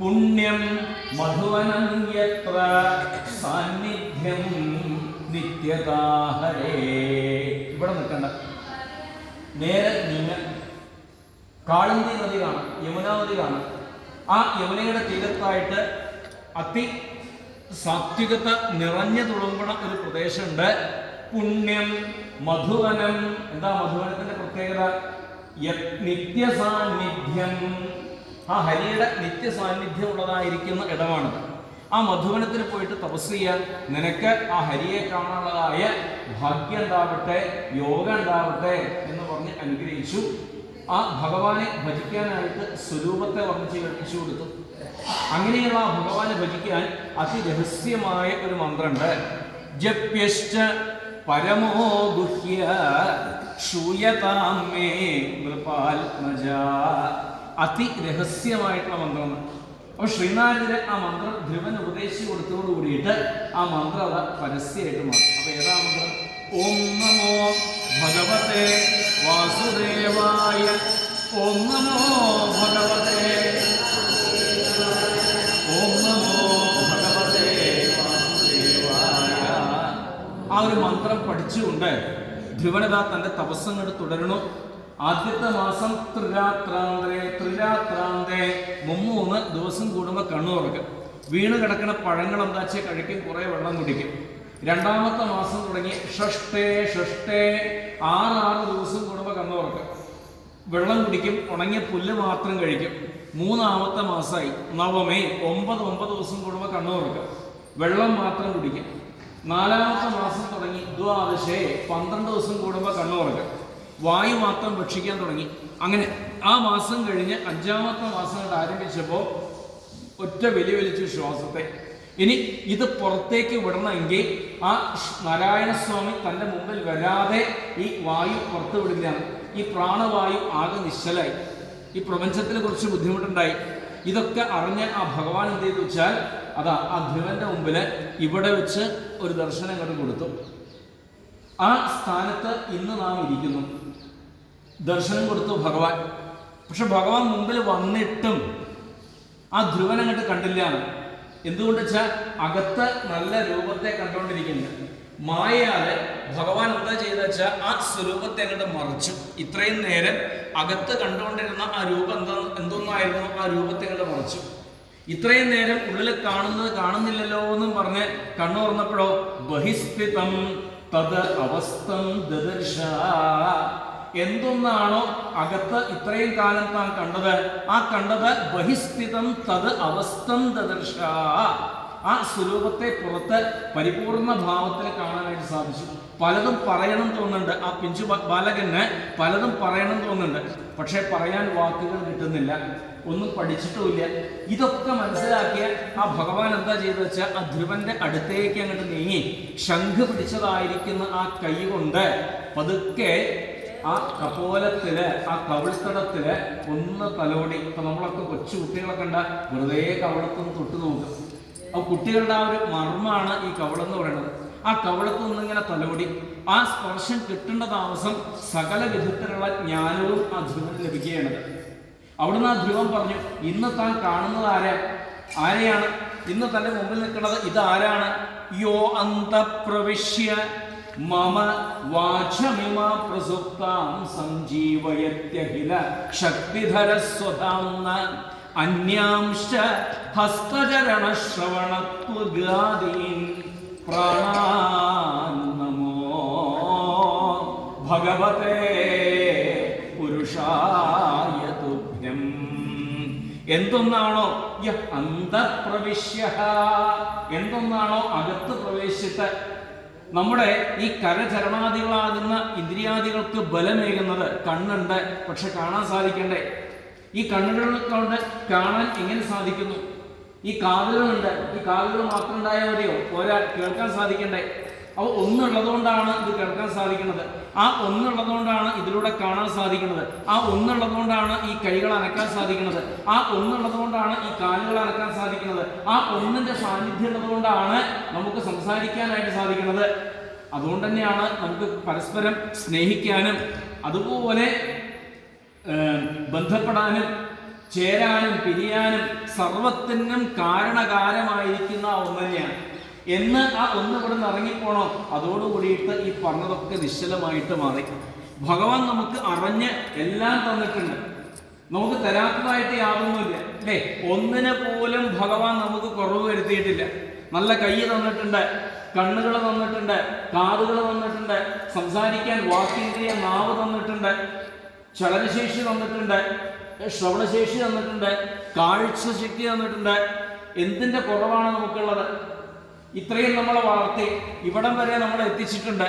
പുണ്യം മധുവനം യത്ര സാന്നിധ്യം നിത്യതാഹരേ. ഇവിടെ നിൽക്കണ്ട, നേരെ നീങ്ങ. കാളിന്തി നദി കാണാം, യമുനാ നദി കാണാം. ആ യമുനയുടെ തീരത്തായിട്ട് അതി സാത്വികത നിറഞ്ഞു തുളുമ്പണ ഒരു പ്രദേശമുണ്ട്. പുണ്യം മധുവനം. എന്താ മധുവനത്തിന്റെ പ്രത്യേകത? നിത്യസാന്നിധ്യം. ആ ഹരിയുടെ നിത്യസാന്നിധ്യം ഉള്ളതായിരിക്കുന്ന ഇടമാണത്. ആ മധുവനത്തിൽ പോയിട്ട് തപസ് ചെയ്യാൻ നിനക്ക് ആ ഹരിയെ കാണാനുള്ളതായ ഭാഗ്യം ഉണ്ടാവട്ടെ, യോഗം ഉണ്ടാവട്ടെ എന്ന് പറഞ്ഞ് അനുഗ്രഹിച്ചു. ആ ഭഗവാനെ ഭജിക്കാനായിട്ട് സ്വരൂപത്തെ വർണ്ണിച്ച് കേൾപ്പിച്ചു കൊടുത്തു. അങ്ങനെയുള്ള ആ ഭഗവാനെ ഭജിക്കാൻ അതിരഹസ്യമായ ഒരു മന്ത്രമുണ്ട്. ജപ്യശ്ച പരമോ ഗുഹ്യ ശൂയതാം മേ നൃപാത്മജ. അതിരഹസ്യമായിട്ടുള്ള മന്ത്രം. അപ്പൊ ശ്രീനാരദര് ആ മന്ത്രം ധ്രുവൻ ഉപദേശിച്ചു കൊടുത്തോടു കൂടിയിട്ട് ആ മന്ത്രം അത് പരസ്യമായിട്ട് മാറും. അപ്പൊ ഏതാ മന്ത്രം? ഓം നമോ ഭഗവതേ വാസുദേവായ. ഓം നമോ ഭഗവതേ, ഓം നമോ ഭഗവതേ വാസുദേവായ. ആ ഒരു മന്ത്രം പഠിച്ചുകൊണ്ട് ധ്രുവനത തൻ്റെ തപസ്സങ്ങോട്ട് തുടരണു. ആദ്യത്തെ മാസം ത്രിരാത്രാന്തേ 3 ദിവസം കൂടുമ്പോൾ കണ്ണു തുറക്കും. വീണ് കിടക്കുന്ന പഴങ്ങൾ എന്താ വെച്ചാൽ കഴിക്കും, കുറേ വെള്ളം കുടിക്കും. രണ്ടാമത്തെ മാസം തുടങ്ങി ഷഷ്ടേ 6 ദിവസം കൂടുമ്പോൾ കണ്ണു തുറക്കും, വെള്ളം കുടിക്കും, ഉണങ്ങിയ പുല്ല് മാത്രം കഴിക്കും. 3-ാമത്തെ മാസമായി നവമേ 9 ദിവസം കൂടുമ്പോൾ കണ്ണു തുറക്കും, വെള്ളം മാത്രം കുടിക്കും. 4-ാമത്തെ മാസം തുടങ്ങി ദ്വാദശേ 12 ദിവസം കൂടുമ്പോൾ കണ്ണു തുറക്കും, വായു മാത്രം ഭക്ഷിക്കാൻ തുടങ്ങി. അങ്ങനെ ആ മാസം കഴിഞ്ഞ് 5-ാമത്തെ മാസം കൊണ്ട് ആരംഭിച്ചപ്പോൾ ഒറ്റ വലിച്ചു ശ്വാസത്തെ. ഇനി ഇത് പുറത്തേക്ക് വിടണമെങ്കിൽ ആ നാരായണസ്വാമി തൻ്റെ മുമ്പിൽ വരാതെ ഈ വായു പുറത്തു വിടുകയാണ്. ഈ പ്രാണവായു ആകെ നിശ്ചലായി. ഈ പ്രപഞ്ചത്തിന് കുറച്ച് ബുദ്ധിമുട്ടുണ്ടായി. ഇതൊക്കെ അറിഞ്ഞ് ആ ഭഗവാൻ എന്ത് ചെയ്തു വെച്ചാൽ അതാ ആ ധ്രുവന്റെ മുമ്പിൽ ഇവിടെ വെച്ച് ഒരു ദർശനം കണ്ടു കൊടുത്തു. ആ സ്ഥാനത്ത് ഇന്ന് നാം ഇരിക്കുന്നു. ദർശനം കൊടുത്തു ഭഗവാൻ. പക്ഷെ ഭഗവാൻ മുമ്പിൽ വന്നിട്ടും ആ ധ്രുവൻ അങ്ങോട്ട് കണ്ടില്ല. എന്തുകൊണ്ട് വെച്ചാൽ അകത്ത് നല്ല രൂപത്തെ കണ്ടുകൊണ്ടിരിക്കുന്നുണ്ട്. മായയാല് ഭഗവാൻ എന്താ ചെയ്ത വെച്ചാൽ ആ സ്വരൂപത്തെ അങ്ങോട്ട് മറിച്ചു. ഇത്രയും നേരം അകത്ത് കണ്ടുകൊണ്ടിരുന്ന ആ രൂപം എന്തൊന്നായിരുന്നു, ആ രൂപത്തെ അങ്ങോട്ട് മറിച്ചു. ഇത്രയും നേരം ഉള്ളിൽ കാണുന്നത് കാണുന്നില്ലല്ലോ എന്നും പറഞ്ഞ് കണ്ണു തുറന്നപ്പോഴോ ബഹിസ്ഫിതം തത് അവസ്ഥം ദദർശ. എന്തൊന്നാണോ അകത്ത് ഇത്രയും കാലം താൻ കണ്ടത്, ആ കണ്ടത് ബഹിസ്ഥിതം തത് അവസ്ഥം ദദർശ. ആ സ്വരൂപത്തെ പുറത്ത് പരിപൂർണ ഭാവത്തിൽ കാണാനായിട്ട് സാധിച്ചു. പലതും പറയണം തോന്നുന്നുണ്ട്, ആ പിഞ്ചു ബാലകന് പലതും പറയണം തോന്നുന്നുണ്ട്. പക്ഷെ പറയാൻ വാക്കുകൾ കിട്ടുന്നില്ല, ഒന്നും പഠിച്ചിട്ടുമില്ല. ഇതൊക്കെ മനസ്സിലാക്കിയ ആ ഭഗവാൻ എന്താ ചെയ്തെന്ന് വെച്ചാൽ ആ ധ്രുവന്റെ അടുത്തേക്ക് അങ്ങോട്ട് നീങ്ങി ശംഖ് പിടിച്ചതായിരിക്കുന്ന ആ കൈ കൊണ്ട് പതുക്കെ ആ കപോലത്തില് ആ കവിൾത്തടത്തില് ഒന്ന് തലോടി. ഇപ്പൊ നമ്മളൊക്കെ കൊച്ചു കുട്ടികളൊക്കെ കണ്ട വെറുതെ കവളത്തൊന്ന് തൊട്ട് നോക്കും. ആ കുട്ടികളുടെ ആ ഒരു മർമ്മാണ് ഈ കവളെന്ന് പറയുന്നത്. ആ കവളത്തൊന്നിങ്ങനെ തലോടി. ആ സ്പർശം കിട്ടേണ്ട താമസം സകല വിധത്തിലുള്ള ജ്ഞാനവും ആ ധ്രുവന് ലഭിക്കുകയാണ്. അവിടുന്ന് ആ ധ്രുവൻ പറഞ്ഞു, ഇന്ന് താൻ കാണുന്നത് ആരെയാണ്? ഇന്ന് തന്റെ മുമ്പിൽ നിൽക്കുന്നത് ഇതാരാണ്? യോ അന്തപ്രവിശ്യ മമ വാചമിമ പ്രസുപ്താം സഞ്ജീവയത്യഖില ശക്തിധരസ്വധാംന അന്യാംശ്ച ഹസ്തചരണശ്രവണത്വഗാദീൻ പ്രാണാൻ നമോ ഭഗവതേ പുരുഷായ തുഭ്യം. എന്തൊന്നാണോ അന്തപ്രവിശ്യ, എന്തൊന്നാണോ അകത്ത് പ്രവേശിച്ചിട്ട് നമ്മുടെ ഈ കരചരണാദികളാകുന്ന ഇന്ദ്രിയാദികൾക്ക് ബലമേകുന്നത് കണ്ണുണ്ട്, പക്ഷെ കാണാൻ സാധിക്കണ്ടേ? ഈ കണ്ണുകൾ കൊണ്ട് കാണാൻ എങ്ങനെ സാധിക്കുന്നു? ഈ കാതുകളുണ്ട്, ഈ കാതുകൾ മാത്രം ഉണ്ടായാൽ മതിയോ? കേൾക്കാൻ സാധിക്കണ്ടേ? അവ ഒന്നുള്ളതുകൊണ്ടാണ് ഇത് കേൾക്കാൻ സാധിക്കുന്നത്. ആ ഒന്നുള്ളതുകൊണ്ടാണ് ഇതിലൂടെ കാണാൻ സാധിക്കുന്നത്. ആ ഒന്നുള്ളതുകൊണ്ടാണ് ഈ കൈകൾ അനക്കാൻ സാധിക്കുന്നത്. ആ ഒന്നുള്ളതുകൊണ്ടാണ് ഈ കാലുകൾ അനക്കാൻ സാധിക്കുന്നത്. ആ ഒന്നിന്റെ സാന്നിധ്യം ഉള്ളതുകൊണ്ടാണ് നമുക്ക് സംസാരിക്കാനായിട്ട് സാധിക്കുന്നത്. അതുകൊണ്ട് തന്നെയാണ് നമുക്ക് പരസ്പരം സ്നേഹിക്കാനും അതുപോലെ ബന്ധപ്പെടാനും ചേരാനും പിരിയാനും സർവത്തിനും കാരണകാരമായിരിക്കുന്ന ആ ഒന്ന് തന്നെയാണ്. എന്ന് ആ ഒന്ന് ഇവിടെ നിന്ന് ഇറങ്ങിപ്പോണോ, അതോടുകൂടിയിട്ട് ഈ പറഞ്ഞതൊക്കെ നിശ്ചലമായിട്ട് മാറി. ഭഗവാൻ നമുക്ക് അറിഞ്ഞ് എല്ലാം തന്നിട്ടുണ്ട്. നമുക്ക് തരാത്തതായിട്ട് യാതൊന്നുമില്ല അല്ലേ? ഒന്നിനെ പോലും ഭഗവാൻ നമുക്ക് കുറവ് വരുത്തിയിട്ടില്ല. നല്ല കൈ തന്നിട്ടുണ്ട്, കണ്ണുകൾ തന്നിട്ടുണ്ട്, കാതുകൾ തന്നിട്ടുണ്ട്, സംസാരിക്കാൻ വാക്കിന്ദ്രിയ നാവ് തന്നിട്ടുണ്ട്, ചലനശേഷി തന്നിട്ടുണ്ട്, ശ്രവണശേഷി തന്നിട്ടുണ്ട്, കാഴ്ച ശക്തി തന്നിട്ടുണ്ട്. എന്തിന്റെ കുറവാണ് നമുക്കുള്ളത്? ഇത്രയും നമ്മളെ വളർത്തി ഇവിടം വരെ നമ്മളെ എത്തിച്ചിട്ടുണ്ട്.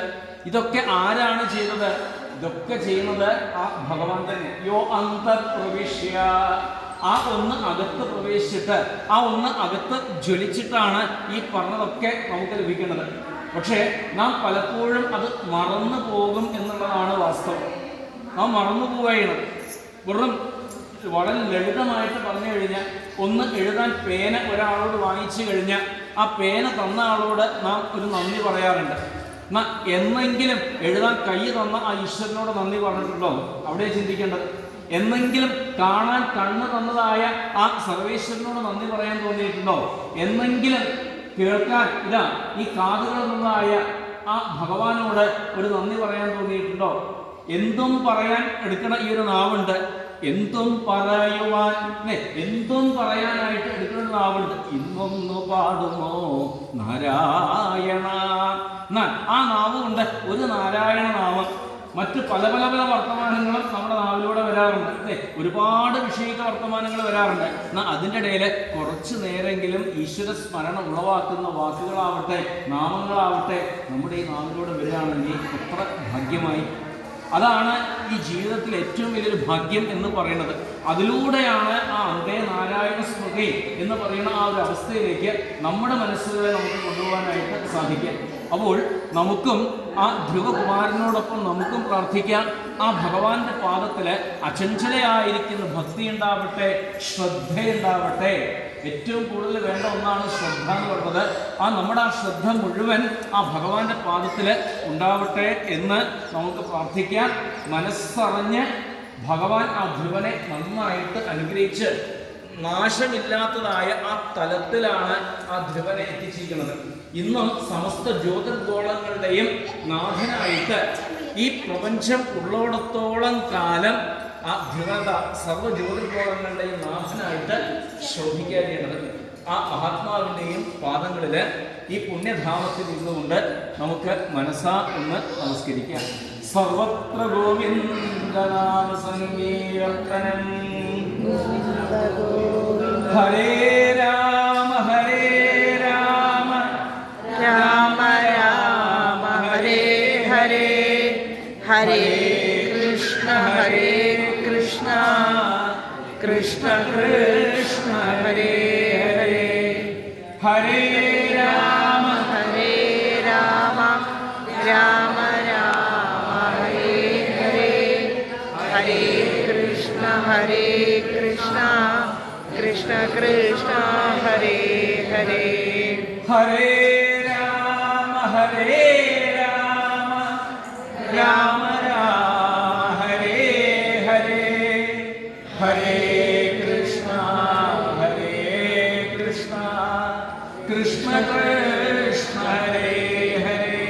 ഇതൊക്കെ ആരാണ് ചെയ്തത്? ഇതൊക്കെ ചെയ്യുന്നത് ആ ഭഗവാൻ തന്നെ. യോ അന്തപ്രവിശ്യ, ആ ഒന്ന് അകത്ത് പ്രവേശിച്ചിട്ട് ആ ഒന്ന് അകത്ത് ജ്വലിച്ചിട്ടാണ് ഈ പറഞ്ഞതൊക്കെ നമുക്ക് ലഭിക്കുന്നത്. പക്ഷേ നാം പലപ്പോഴും അത് മറന്നു പോകും എന്നുള്ളതാണ് വാസ്തവം. നാം മറന്നു പോവുകയാണ്. വെറും വളരെ ലളിതമായിട്ട് പറഞ്ഞു കഴിഞ്ഞാൽ, ഒന്ന് എഴുതാൻ പേന ഒരാളോട് വാങ്ങിച്ചു കഴിഞ്ഞാൽ ആ പേന തന്ന ആളോട് നാം ഒരു നന്ദി പറയാറുണ്ട്. എന്നെങ്കിലും എഴുതാൻ കൈ തന്ന ആ ഈശ്വരനോട് നന്ദി പറഞ്ഞിട്ടുണ്ടോ? അവിടെ ചിന്തിക്കേണ്ടത്. എന്നെങ്കിലും കാണാൻ കണ്ണ് തന്നതായ ആ സർവേശ്വരനോട് നന്ദി പറയാൻ തോന്നിയിട്ടുണ്ടോ? എന്നെങ്കിലും കേൾക്കാൻ ഈ കാതുകൾ തന്നതായ ആ ഭഗവാനോട് ഒരു നന്ദി പറയാൻ തോന്നിയിട്ടുണ്ടോ? എന്തും പറയാൻ എടുക്കണ ഈ ഒരു നാവുണ്ട്, എന്തും പറയുവാൻ എന്തും പറയാനായിട്ട് എടുക്കുന്ന നാവുണ്ട്. ഇന്നൊന്നു പാടുമോ നാരായണ. ആ നാവുകൊണ്ട് ഒരു നാരായണ നാമം. മറ്റ് പല പല പല വർത്തമാനങ്ങളും നമ്മുടെ നാവിലൂടെ വരാറുണ്ട് അല്ലേ? ഒരുപാട് വിഷയിക വർത്തമാനങ്ങൾ വരാറുണ്ട്. എന്നാൽ അതിൻ്റെ ഇടയിൽ കുറച്ചു നേരെങ്കിലും ഈശ്വര സ്മരണ ഉളവാക്കുന്ന വാക്കുകളാവട്ടെ നാമങ്ങളാവട്ടെ നമ്മുടെ ഈ നാവിലൂടെ വരികയാണെങ്കിൽ എത്ര ഭാഗ്യമായി. അതാണ് ഈ ജീവിതത്തിൽ ഏറ്റവും വലിയൊരു ഭാഗ്യം എന്ന് പറയുന്നത്. അതിലൂടെയാണ് ആ അന്തേ നാരായണ സ്മൃതി എന്ന് പറയുന്ന ആ ഒരു അവസ്ഥയിലേക്ക് നമ്മുടെ മനസ്സുകളെ നമുക്ക് കൊണ്ടുപോകാനായിട്ട് സാധിക്കും. അപ്പോൾ നമുക്കും ആ ധ്രുവകുമാരനോടൊപ്പം നമുക്കും പ്രാർത്ഥിക്കാം. ആ ഭഗവാന്റെ പാദത്തിൽ അചഞ്ചലയായിരിക്കുന്ന ഭക്തി ഉണ്ടാവട്ടെ, ശ്രദ്ധയുണ്ടാവട്ടെ. ഏറ്റവും കൂടുതൽ വേണ്ട ഒന്നാണ് ശ്രദ്ധ എന്ന് പറയുന്നത്. നമ്മുടെ ആ ശ്രദ്ധ മുഴുവൻ ആ ഭഗവാന്റെ പാദത്തിൽ ഉണ്ടാവട്ടെ എന്ന് നമുക്ക് പ്രാർത്ഥിക്കാം. മനസ്സറിഞ്ഞ് ഭഗവാൻ ആ ധ്രുവനെ നന്നായിട്ട് അനുഗ്രഹിച്ച് നാശമില്ലാത്തതായ ആ തലത്തിലാണ് ആ ധ്രുവനെ എത്തിച്ചിരിക്കുന്നത്. ഇന്നും സമസ്ത ജ്യോതിർഗോളങ്ങളുടെയും നാഥനായിട്ട് ഈ പ്രപഞ്ചം ഉള്ളോടത്തോളം കാലം ആ ധ്രുവത സർവ്വ ജ്യോതിർഗോളങ്ങളുടെയും നാഥനായിട്ട് ശോഭിക്കേണ്ടത്. ആ മഹാത്മാവിൻ്റെയും പാദങ്ങളിൽ ഈ പുണ്യധാമത്തിൽ നിന്നുകൊണ്ട് നമുക്ക് മനസ്സാ ഒന്ന് നമസ്കരിക്കാം. സർവത്ര ഗോവിന്ദനാമ സങ്കീർത്തനം. ഹരേ രാമ ഹരേ രാമ രാമ രാമ ഹരേ ഹരേ ഹരേ കൃഷ്ണ ഹരേ കൃഷ്ണ കൃഷ്ണ കൃഷ്ണ ഹരേ ഹരേ ഹരേ രാമ ഹരേ രാമ രാമ രാമ ഹരേ ഹരേ ഹരേ കൃഷ്ണ കൃഷ്ണ കൃഷ്ണ ഹരേ ഹരേ ഹരേ രാമ ഹരേ രാമ രാമ രാമ ഹരേ ഹരേ ഹരേ കൃഷ്ണ കൃഷ്ണ കൃഷ്ണ ഹരേ ഹരേ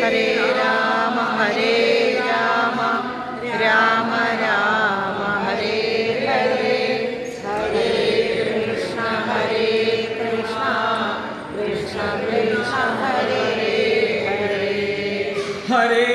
ഹരേ രാമ രാമ രാമ ഹരേ ഹരേ ഹരേ കൃഷ്ണ കൃഷ്ണ കൃഷ്ണ ഹരേ ഹരേ ഹരേ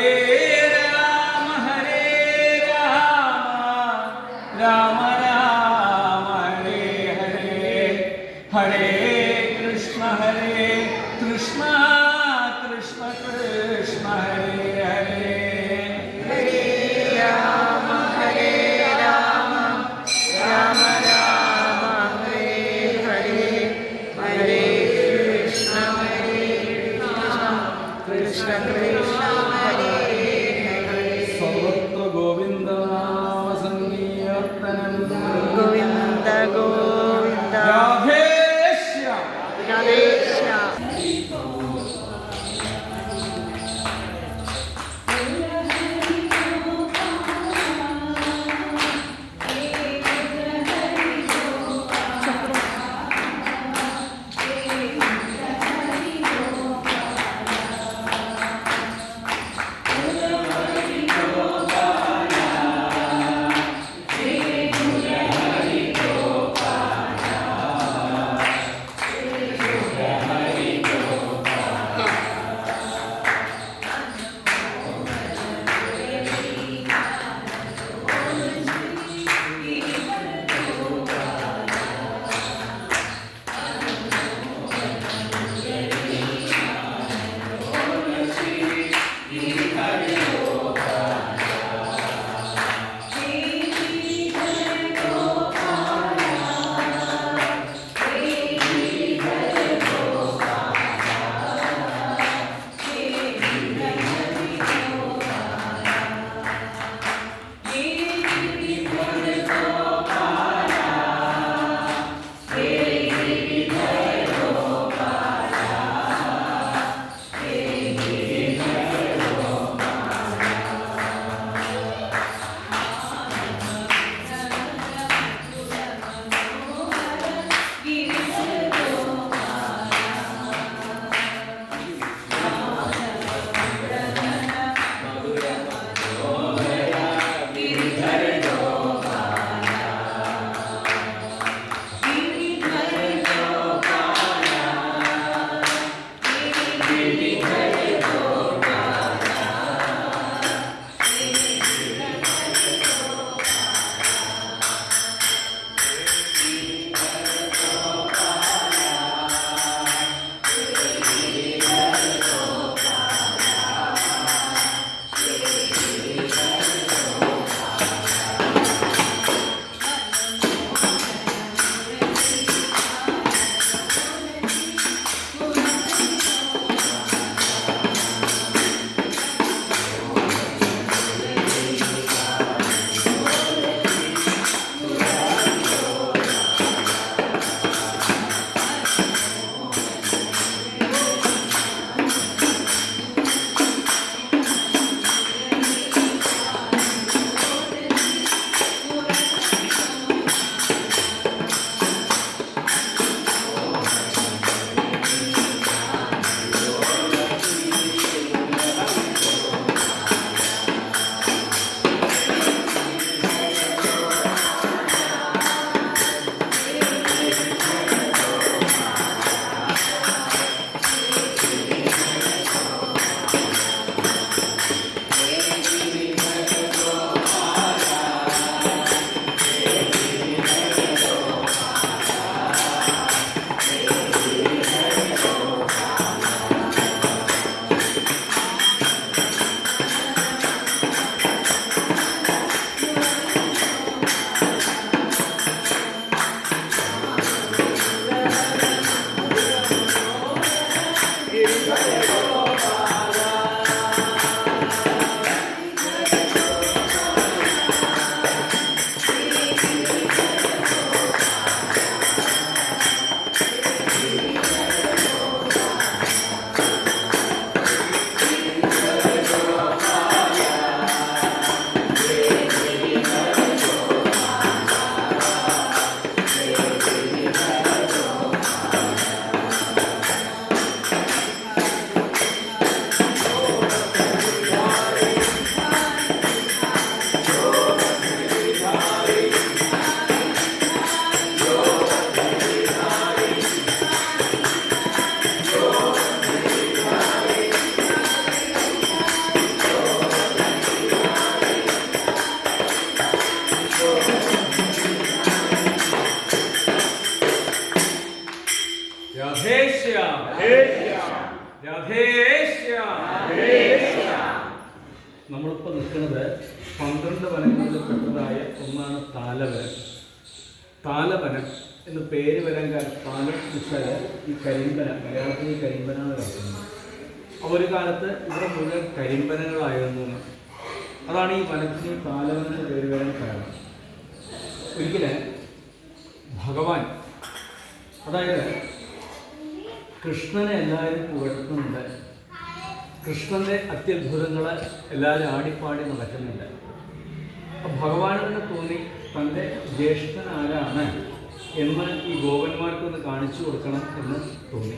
നമ്മളിപ്പോൾ നിൽക്കുന്നത് 12 വനങ്ങളിൽ പെട്ടതായ ഒന്നാണ് താലവനം. താലവനം എന്ന് പേര് വരാൻ കാരണം താലം വെച്ചാൽ ഈ കരിമ്പന, മലയാളത്തിൽ കരിമ്പന എന്ന് പറയുന്നത്. അപ്പോൾ ഒരു കാലത്ത് ഇവിടെ മുഴുവൻ കരിമ്പനകളായിരുന്നു. അതാണ് ഈ വനത്തിന് താലവനം എന്ന് പേര് വരാൻ കാരണം. ഒരിക്കലും ഭഗവാൻ, അതായത് കൃഷ്ണനെ എല്ലാവരും പുകഴ്ത്തുന്നുണ്ട്, കൃഷ്ണൻ്റെ അത്യത്ഭുതങ്ങളെ എല്ലാവരും ആടിപ്പാടി നടക്കുന്നില്ല. അപ്പം ഭഗവാനോട് തോന്നി തൻ്റെ ജ്യേഷ്ഠൻ ആരാണ് എന്ന് ഈ ഗോപന്മാർക്കൊന്ന് കാണിച്ചു കൊടുക്കണം എന്ന് തോന്നി.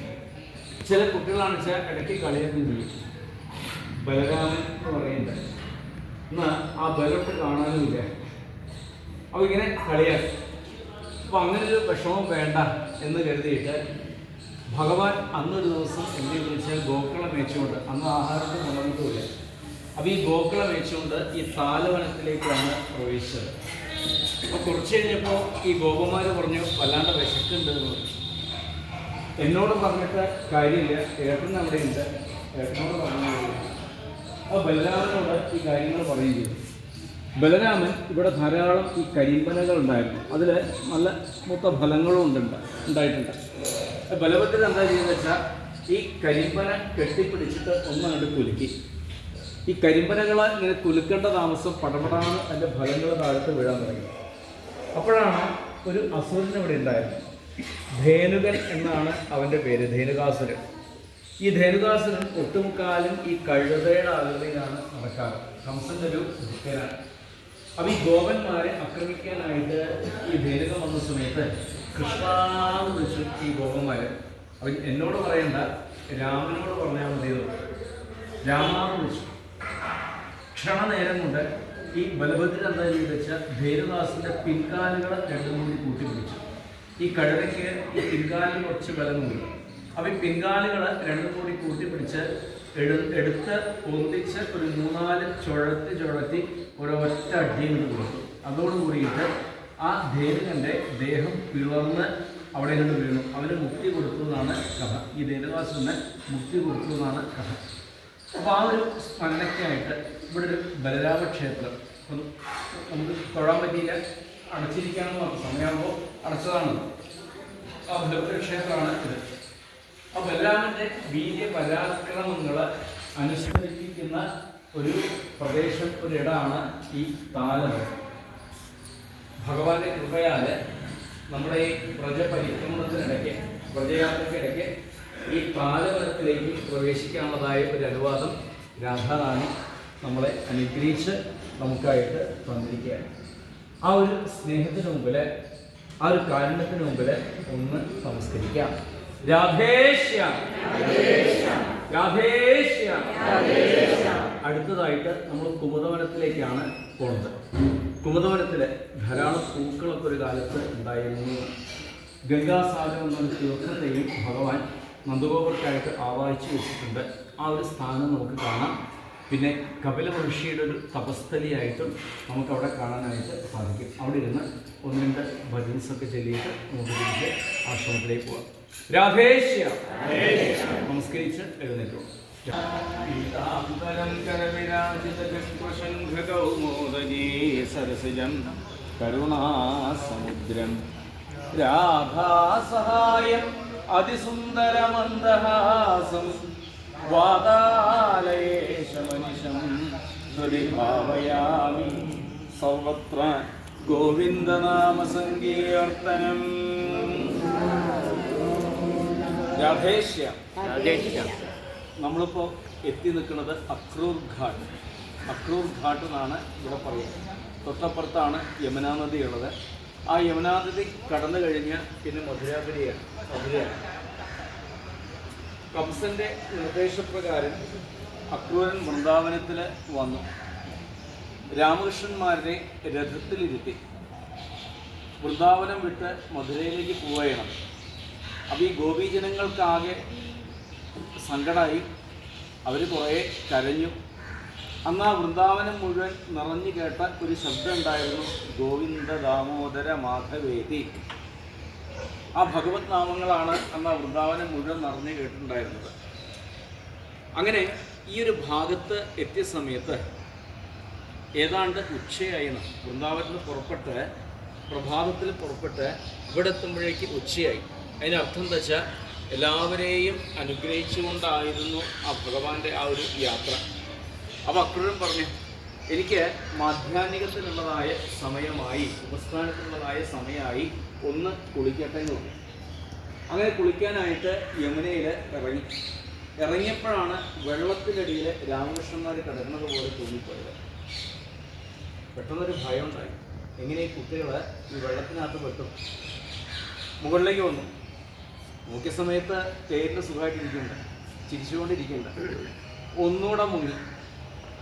ചില കുട്ടികളാണെന്ന് വെച്ചാൽ ഇടയ്ക്ക് കളിയൊക്കെ ചെയ്യും. ബലരാമൻ എന്ന് പറയുന്നുണ്ട്, എന്നാൽ ആ ബലോട്ട് കാണാനുമില്ല. അപ്പോൾ ഇങ്ങനെ കളിയാക്കി. അപ്പോൾ അങ്ങനൊരു വിഷമം വേണ്ട എന്ന് കരുതിയിട്ട് ഭഗവാൻ അന്നൊരു ദിവസം എന്തെന്ന് വെച്ചാൽ ഗോക്കള മേച്ചുകൊണ്ട്, അന്ന് ആഹാരത്തിന് നടന്നിട്ടുമില്ല, അപ്പോൾ ഈ ഗോക്കള മേച്ചുകൊണ്ട് ഈ താലവനത്തിലേക്കാണ് പ്രവേശിച്ചത്. അപ്പോൾ കുറച്ച് കഴിഞ്ഞപ്പോൾ ഈ ഗോപന്മാർ പറഞ്ഞു വല്ലാണ്ട് വിശക്കുണ്ട് എന്ന് പറഞ്ഞു. എന്നോട് പറഞ്ഞിട്ട് കാര്യമില്ല, ഏട്ടൻ അവിടെ ഉണ്ട്, ഏട്ടനോട് പറഞ്ഞു. അപ്പോൾ ബലരാമനോട് ഈ കാര്യങ്ങൾ പറയുകയും ചെയ്തു. ബലരാമൻ ഇവിടെ ധാരാളം ഈ കരിമ്പനകൾ ഉണ്ടായിരുന്നു, അതിൽ നല്ല മൂത്ത ഫലങ്ങളും ഉണ്ടായിട്ടുണ്ട്. ബലഭദ്രൻ എന്താ ചെയ്യുന്നത് വെച്ചാൽ ഈ കരിമ്പന കെട്ടിപ്പിടിച്ചിട്ട് ഒന്നങ്ങോട്ട് കുലുക്കി. ഈ കരിമ്പനകളെ ഇങ്ങനെ കുലുക്കേണ്ട താമസം പടപടാണ് അതിൻ്റെ ഫലങ്ങൾ താഴത്ത് വീഴാൻ തുടങ്ങി. അപ്പോഴാണ് ഒരു അസുരൻ ഇവിടെ ഉണ്ടായിരുന്നത്. ധേനുകൻ എന്നാണ് അവൻ്റെ പേര്, ധേനുകാസുരൻ. ഈ ധേനുകാസുരൻ ഒട്ടുമുക്കാലും ഈ കഴുതയുടെ ആകൃതിയിലാണ് നടക്കാറ്. കംസൻ്റെ ഒരു ഭക്തനാണ്. അപ്പോൾ ഈ ഗോപന്മാരെ ആക്രമിക്കാനായിട്ട് ഈ ധേനുകൻ വന്ന സമയത്ത് കൃഷ്ണാന്ന് വിളിച്ചു ഈ ഗോപന്മാർ. അവൻ എന്നോട് പറയണ്ട, രാമനോട് പറഞ്ഞാൽ മതിയെന്ന് പറഞ്ഞു. രാമാന്ന് വിളിച്ചു. ക്ഷണനേരം കൊണ്ട് ഈ ബലഭദ്രൻ എന്താ ചെയ്ത് വെച്ചാൽ ധേനുദാസിൻ്റെ പിൻകാലുകൾ രണ്ടും കൂടി കൂട്ടിപ്പിടിച്ചു. ഈ കഴുതയ്ക്ക് ഈ പിൻകാലിൽ കുറച്ച് ബലം കൂടി. അപ്പോൾ ഈ പിൻകാലുകൾ രണ്ടും കൂടി കൂട്ടിപ്പിടിച്ച് എടുത്ത് പൊന്തിച്ച് ഒരു 3-4 ചുഴത്തി ഒരൊറ്റ അടിയും കൊടുത്തു. അതോടുകൂടിയിട്ട് ആ ധേനുകൻ്റെ ദേഹം പിളർന്ന് അവിടെ കൊണ്ട് വീണു. അവന് മുക്തി കൊടുത്തു എന്നാണ് കഥ. ഈ ദേവദാസന് മുക്തി കൊടുത്തു എന്നാണ് കഥ. അപ്പോൾ ആ ഒരു സ്മരണയ്ക്കായിട്ട് ഇവിടെ ഒരു ബലരാമ ക്ഷേത്രം നമുക്ക് തൊഴാൻ പറ്റിയില്ല, അടച്ചിരിക്കാനെന്ന് പറഞ്ഞു. സമയമാകുമ്പോൾ അടച്ചതാണ്. ആ ബലരാമ ക്ഷേത്രമാണ് ഇത്. ആ ബലരാമൻ്റെ വീര്യ പരാക്രമങ്ങൾ അനുസ്മരിപ്പിക്കുന്ന ഒരു പ്രദേശം, ഒരിടമാണ് ഈ താലം. ഭഗവാന്റെ കൃപയാൽ നമ്മുടെ ഈ പ്രജപരിക്രമണത്തിനിടയ്ക്ക്, പ്രജയാത്രയ്ക്കിടയ്ക്ക് ഈ താലവനത്തിലേക്ക് പ്രവേശിക്കാനുള്ളതായ ഒരു അനുവാദം രാധാറാണി നമ്മളെ അനുഗ്രഹിച്ച് നമുക്കായിട്ട് തന്നിരിക്കുകയാണ്. ആ ഒരു സ്നേഹത്തിന് മുമ്പിൽ, ആ ഒരു കാരുണ്യത്തിന് മുമ്പിൽ ഒന്ന് നമസ്കരിക്കാം. രാധേശ്യാം, രാധേശ്യാം. അടുത്തതായിട്ട് നമ്മൾ കുമുദവനത്തിലേക്കാണ് പോകുന്നത്. കുമുദവനത്തിൽ ധാരാളം പൂക്കളൊക്കെ ഒരു കാലത്ത് ഉണ്ടായിരുന്നു. ഗംഗാസാഗരം എന്നൊരു തീർത്ഥത്തെയും ഭഗവാൻ നന്ദഗോപർക്കായിട്ട് ആവാഹിച്ചു വെച്ചിട്ടുണ്ട്. ആ ഒരു സ്ഥാനം നമുക്ക് കാണാം. പിന്നെ കപില മഹർഷിയുടെ ഒരു തപസ്ഥലിയായിട്ടും നമുക്കവിടെ കാണാനായിട്ട് സാധിക്കും. അവിടെ ഇരുന്ന് ഒന്ന് രണ്ട് ഭജൻസൊക്കെ ചൊല്ലിയിട്ട് നമുക്ക് തിരിച്ച് ആശ്രമത്തിലേക്ക് പോകാം. രാധേശ്യ നമസ്കരിച്ച് എഴുന്നേറ്റു. സരസിജം കരുണാസമുദ്രം രാധാസഹായം അതിസുന്ദരമന്ദഹാസം വാതാലയേശമനിശം ഭാവയാമി സർവത്ര ഗോവിന്ദനാമസങ്കീർത്തനം. രാധേശ്യ. നമ്മളിപ്പോൾ എത്തി നിൽക്കുന്നത് അക്രൂർ ഘാട്ട്. അക്രൂർ ഘാട്ട് എന്നാണ് ഇവിടെ പറയുന്നത്. തൊട്ടപ്പുറത്താണ് യമുനാ നദി ഉള്ളത്. ആ യമുനാ നദി കടന്നു കഴിഞ്ഞ് പിന്നെ മധുരാപുരിയാണ്. കംസന്റെ നിർദ്ദേശപ്രകാരം അക്രൂരൻ വൃന്ദാവനത്തിൽ വന്നു. രാമകൃഷ്ണന്മാരുടെ രഥത്തിലിരുത്തി വൃന്ദാവനം വിട്ട് മധുരയിലേക്ക് പോവുകയാണ്. അപ്പോൾ ഈ ഗോപീജനങ്ങൾക്കാകെ സങ്കടമായി. അവർ കുറേ കരഞ്ഞു. അന്ന് ആ വൃന്ദാവനം മുഴുവൻ നിറഞ്ഞു കേട്ട ഒരു ശബ്ദം ഉണ്ടായിരുന്നു, ഗോവിന്ദ ദാമോദര മാധവേതി. ആ ഭഗവത് നാമങ്ങളാണ് അന്ന് ആ വൃന്ദാവനം മുഴുവൻ നിറഞ്ഞു കേട്ടിട്ടുണ്ടായിരുന്നത്. അങ്ങനെ ഈ ഒരു ഭാഗത്ത് എത്തിയ സമയത്ത് ഏതാണ്ട് ഉച്ചയായിരുന്നു. വൃന്ദാവനത്തിൽ പുറപ്പെട്ട് പ്രഭാതത്തിൽ പുറപ്പെട്ട് ഇവിടെ എത്തുമ്പോഴേക്ക് ഉച്ചയായി. അതിനർത്ഥം എന്താ വെച്ചാൽ എല്ലാവരെയും അനുഗ്രഹിച്ചുകൊണ്ടായിരുന്നു ആ ഭഗവാന്റെ ആ ഒരു യാത്ര. അപ്പോൾ അക്രൂരൻ പറഞ്ഞു, എനിക്ക് മാധ്യാഹ്നികത്തിനുള്ളതായ സമയമായി, ഉപസ്ഥാനത്തിനുള്ളതായ സമയമായി, ഒന്ന് കുളിക്കട്ടെ എന്ന് പറഞ്ഞു. അങ്ങനെ കുളിക്കാനായിട്ട് യമുനയിൽ ഇറങ്ങിയപ്പോഴാണ് വെള്ളത്തിനടിയിൽ രാമകൃഷ്ണന്മാർ കിടക്കുന്നത് പോലെ തോന്നിപ്പോയത്. പെട്ടെന്നൊരു ഭയം ഉണ്ടായി. എങ്ങനെ ഈ കുട്ടികൾ ഈ വെള്ളത്തിനകത്ത് പെട്ടും. മുകളിലേക്ക് വന്നു. നോക്കിയ സമയത്ത് തേരിന് സുഖമായിട്ടിരിക്കുന്നുണ്ട്, ചിരിച്ചുകൊണ്ടിരിക്കുന്നുണ്ട്.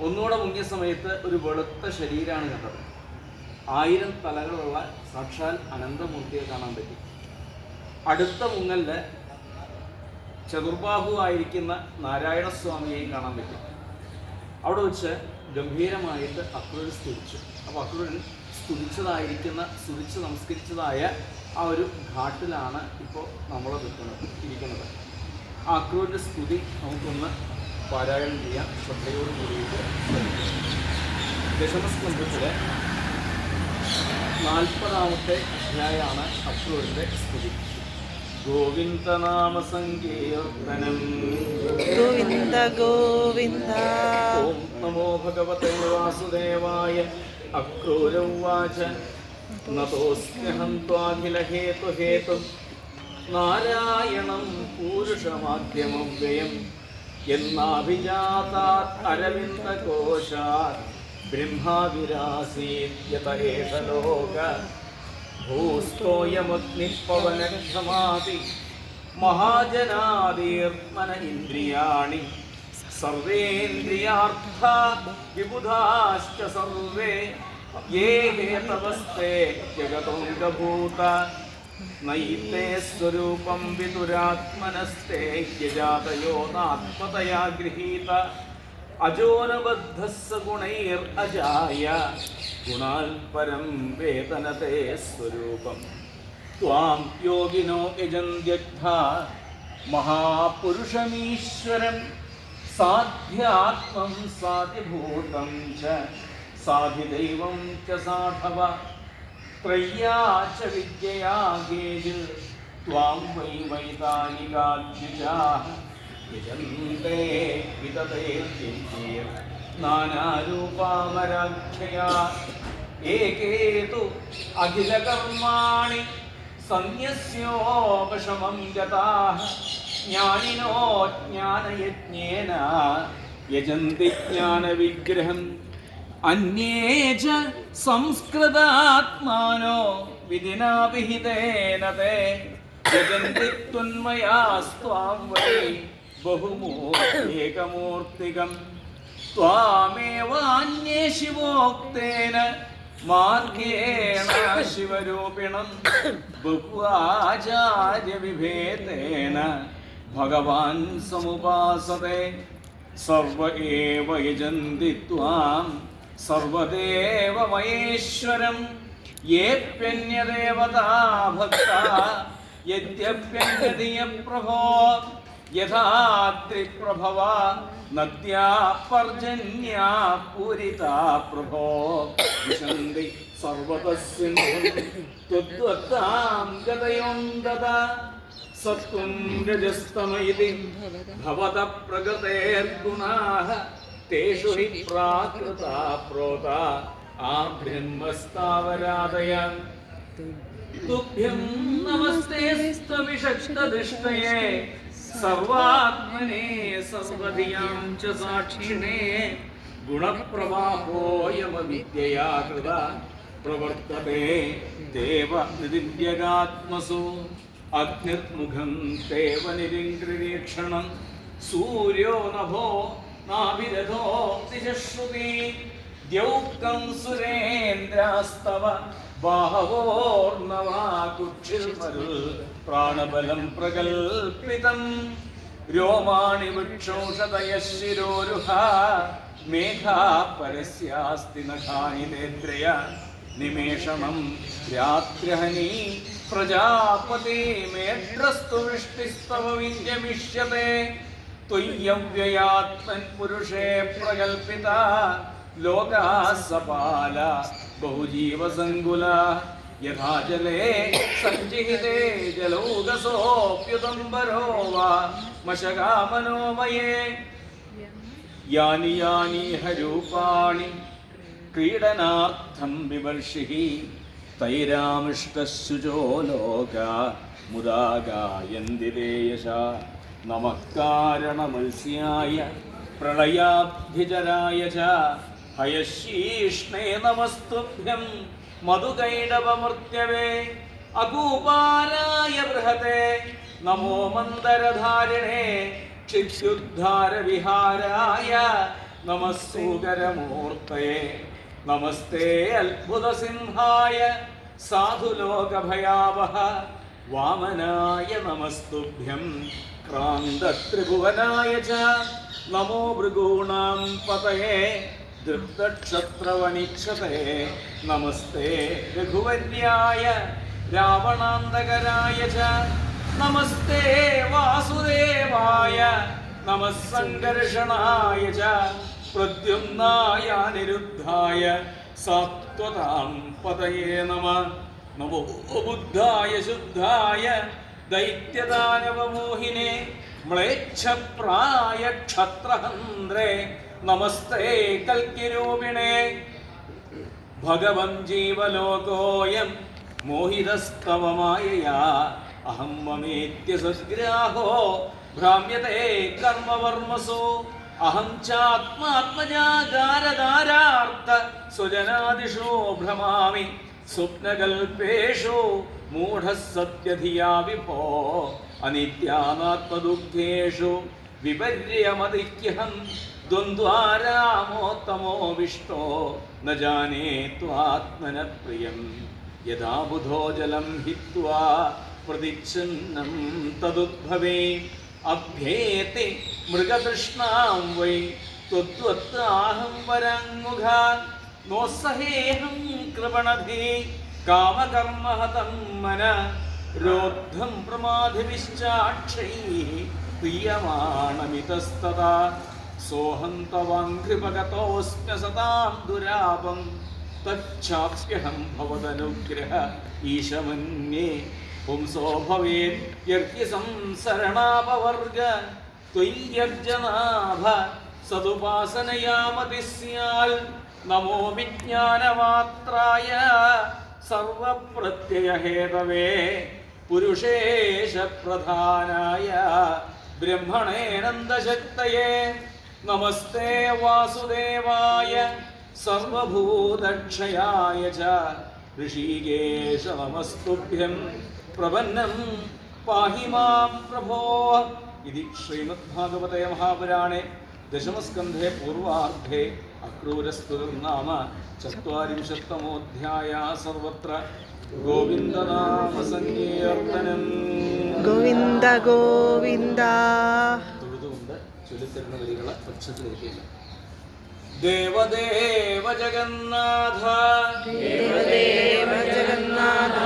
ഒന്നുകൂടെ മുങ്ങിയ സമയത്ത് ഒരു വെളുത്ത ശരീരമാണ് കണ്ടത്. 1000 തലകളുള്ള സാക്ഷാൽ അനന്തമൂർത്തിയെ കാണാൻ പറ്റി. അടുത്ത മുങ്ങലിൽ ചതുർബാഹു ആയിരിക്കുന്ന നാരായണസ്വാമിയെയും കാണാൻ പറ്റി. അവിടെ വെച്ച് ഗംഭീരമായിട്ട് അക്രൂരൻ സ്തുതിച്ചു. അപ്പോൾ അക്രൂരൻ സ്തുതിച്ച് നമസ്കരിച്ചതായ ആ ഒരു ഘാട്ടിലാണ് ഇപ്പോൾ നമ്മൾ ഇരിക്കുന്നത്. ആ അക്രൂരൻ്റെ സ്തുതി നമുക്കൊന്ന് പാരായണം ചെയ്യാം. ശ്രദ്ധയോട് കൂടിയിട്ട് ദശമസ്കന്ധത്തിലെ 40ാമത്തെ അധ്യായമാണ് അക്രൂരൻ്റെ സ്തുതി. ഗോവിന്ദനാമ സങ്കീർത്തനം. ഗോവിന്ദ ഗോവിന്ദ. ഓം നമോ ഭഗവതേ വാസുദേവായ. അക്രൂരവാച നതോസ്മ്യഹം ത്വാഖിലഹേതുഹേതും നാരായണം പൂരുഷമാദ്യമവ്യയം എന്നാഭിജാതാത് അരവിന്ദകോശാത് ബ്രഹ്മാവിരാസീത് യത ഏഷ ലോക ഭൂസ്തോയമഗ്നിപവനക്ഷമാതി മഹാജനാദീർമന ഇന്ദ്രിയാണി സർവേന്ദ്രിയാർത്ഥാ വിബുധാശ്ച സർവേ യേ ഹേതവസ്തേ ജഗതോംഗഭൂത നൈതേ സ്വരൂപം വിദുരാത്മനസ്തേ യജാതയോ നാത്മതയാ ഗൃഹീത അജോനബദ്ധസ്സ ഗുണൈർ അജായ ഗുണാൽ പരം വേദനതേ സ്വരൂപം ത്വാം യോഗിനോ യജന്ത്യഗ്ധാ മഹാപുരുഷമീശ്വരം സാധ്യാത്മം സാധ്യഭൂതം ച സാധിദൈവം ച സാധവ ത്രയ്യാ ച വിദ്യയാ ഗേജ് ത്വാം വൈ വൈതാനികാദ്വിജാഃ യജന്തെ വിതതേ കിഞ്ചിർ നാനാരൂപാമരാഖ്യയാ ഏകേ തു അഖിലകർമാണി സന്യസ്യോപശമം ഗതാഃ ജ്ഞാനിനോ ജ്ഞാനയജ്ഞേന യജന്തി ജ്ഞാനവിഗ്രഹം അന്യേ ച സംസ്കൃതാത്മാനോ വിധിനാ വിഹിതേന തേ യജന്തി ത്വന്മയാസ്ത്വാം വൈ ബഹുമൂർത്തേകമൂർത്തികം ത്വാമേവാന്യേ ശിവോക്തേന മാർഗേണ ശിവരൂപിണം ബഹ്വാചാര്യവിഭേദേന ഭഗവാൻ സമുപാസതേ സർവ ഏവ യജന്തി ത്വാം സർവദേവമയേശ്വരം യേപ്യന്യദേവതാ ഭക്താ യദ്യപ്യന്യതിയ പ്രഭോ യഥാ ത്രിപ്രഭവ നദ്യാ പർജന്യാ പൂരിതാ പ്രഭോ വിശന്തി സർവതസ്സിന്ധും ത്വദ്വത്താം ഗതയോം ദദാ സത്വം രജസ്തമയിതി ഭവത പ്രകൃതേർഗുണാഃ തേഷു ഹി പ്രാകൃതാ പ്രോതാ ആബ്രഹ്മസ്ഥാവരാദയ തുഭ്യം നമസ്തേസ്ത്വവിശക്തദൃഷ്ടയേ സർവാത്മനേ സർവധിയാം ച സാക്ഷിണേ ഗുണപ്രവാഹോയമവിദ്യയാ കൃത പ്രവർത്തതേ ദേവ നിദിവ്യഗാത്മസു അഗ്നിർമുഖം തേവ നിരീക്ഷണം സൂര്യോ നഭോ നാഭിരഥോ ദിശശ്രുതി ദ്യൗക്കം സുരേന്ദ്രാസ്തവ ബാഹവോർണവാകുക്ഷിൽമരുൽ പ്രാണബലം പ്രകൽപിതം രോമാണി വൃക്ഷൗഷധയഃ ശിരോരുഹ മേഘാ പരസ്യാസ്തി നഖാനി നേത്രയ നിമേഷണം രാത്രിഹനി പ്രജാപതി മേഢ്രസ്തു വൃഷ്ടിസ്തവ വിന്യമിഷ്യത്തെ ത്വയ്യവ്യയാത്മൻ പുരുഷേ പ്രകൽപിത ലോകാഃ സപാല ബഹുജീവസങ്കുല യഥാ ജലേ സഞ്ജിഹിതേ ജലൗകസോऽപ്യുദംബരോ വാ മശകാമനോമയേ യാനി യാനീഹ രൂപാണി ക്രീഡനാർത്ഥം വിവർഷിഃ തൈരാമിഷ്ടശുചോ ലോകാ മുദാ ഗായന്തി ദേയശാ നമഃ കാരണമത്സ്യായ പ്രളയാബ്ധിജരായ ച ഹയശീഷ്ണേ നമസ്തുഭ്യം മധുകൈടവമൃത്യവേ അകൂപാലായ ബൃഹതേ നമോ മന്ദരധാരിണേ ക്ഷിത്യുദ്ധാരവിഹാരായ നമഃ സൂകരമൂർത്തയേ നമസ്തേ അത്ഭുതസിംഹായ സാധുലോകഭയാവഹ വാമനായ നമസ്തുഭ്യം ക്രാന്തത്രിഭുവനായ ച നമോ ഭൃഗൂണാം പതയേ ദൃപ്തക്ഷത്രവനിക്ഷതേ നമസ്തേ രഘുവര്യായ രാവണാന്തകരായ ച നമസ്തേ വാസുദേവായ നമഃ സംഘർഷണായ ച പ്രദ്യുമ്നായ അനിരുദ്ധായ സാത്വതാം പതയേ നമഃ നമോ ബുദ്ധായ ശുദ്ധായ ദൈത്യദാനവമോഹിനേ മ്ലേച്ഛപ്രായ ക്ഷത്രഹന്ത്രേ നമസ്തേ കൽക്കിരൂപിണേ ഭഗവൻ ജീവലോകോയം മോഹിതസ്തവ മായയാ അഹം മമേത്യ സദ്ഗ്രാഹോ ഭ്രാമ്യതേ കർമ്മവർമ്മസു അഹം ചാത്മാത്മജാകാരധാരാർത്ഥ സ്വജനാദിഷു ഭ്രമാമി സ്വപ്നകൽപേഷു മൂഢഃ സത്യധിയാ വിഭോ അനിത്യാനാത്മദുഃഖേഷു വിപര്യമതിക്യഹം ദ്വന്ദ്വാരാമോത്തമോ വിഷ്ടോ ന ജാനേ ത്വാത്മന പ്രിയം യഥാ ബുധോ ജലം ഹിത്വാ പ്രതിച്ഛന്നം തദുദ്ഭവേ അഭ്യേതി മൃഗതൃഷ്ണാം വൈ ത്വദ്വത്താഹം വരങ്മുഖാ നോസഹേഹം കൃപണധി കാമകർമ്മഹതം മന രോദ്ധം പ്രമാധിവിശ്ചാക്ഷൈഃ പ്രിയമാണമിതസ്തദാ സോഹം തവാംഘ്രിപഗതോऽസ്മ്യ സതാം ദുരാപം തച്ഛാപ്യഹം ഭവദനുഗ്രഹ ഈശമന്യേ പുംസോ ഭവേത് യർഹി സംസരണാപവർഗ ത്വയ്യർജനാഭ സതുപാസനയാമതി സ്യാൽ നമോ വിജ്ഞാനമാത്രായ സർവപ്രത്യയഹേതവേ പുരുഷേശ പ്രധാനായ ബ്രഹ്മണേ നന്ദശക്തയേ നമസ്തേ വാസുദേവായ സർവഭൂതക്ഷയായ ച ഋഷികേശ നമസ്തുഭ്യം പ്രപന്നം പാഹി മാം പ്രഭോ. ഇതി ശ്രീമദ്ഭാഗവതേ മഹാപുരാണേ ദശമസ്കന്ധേ പൂർവാർദ്ധേ അക്രൂരസ്തുതിർനാമ ചത്വാരിംശത്തമോऽധ്യായः. സർവത്ര ഗോവിന്ദനാമസങ്കീർത്തനം. ഗോവിന്ദ ഗോവിന്ദ. തൊഴുതുകൊണ്ട് ചൊല്ലിത്തരുന്ന വരികളെ പക്ഷത്തിലിരിക്കില്ല. ദേവദേവ ജഗന്നാഥ ദേവദേവ ജഗന്നാഥ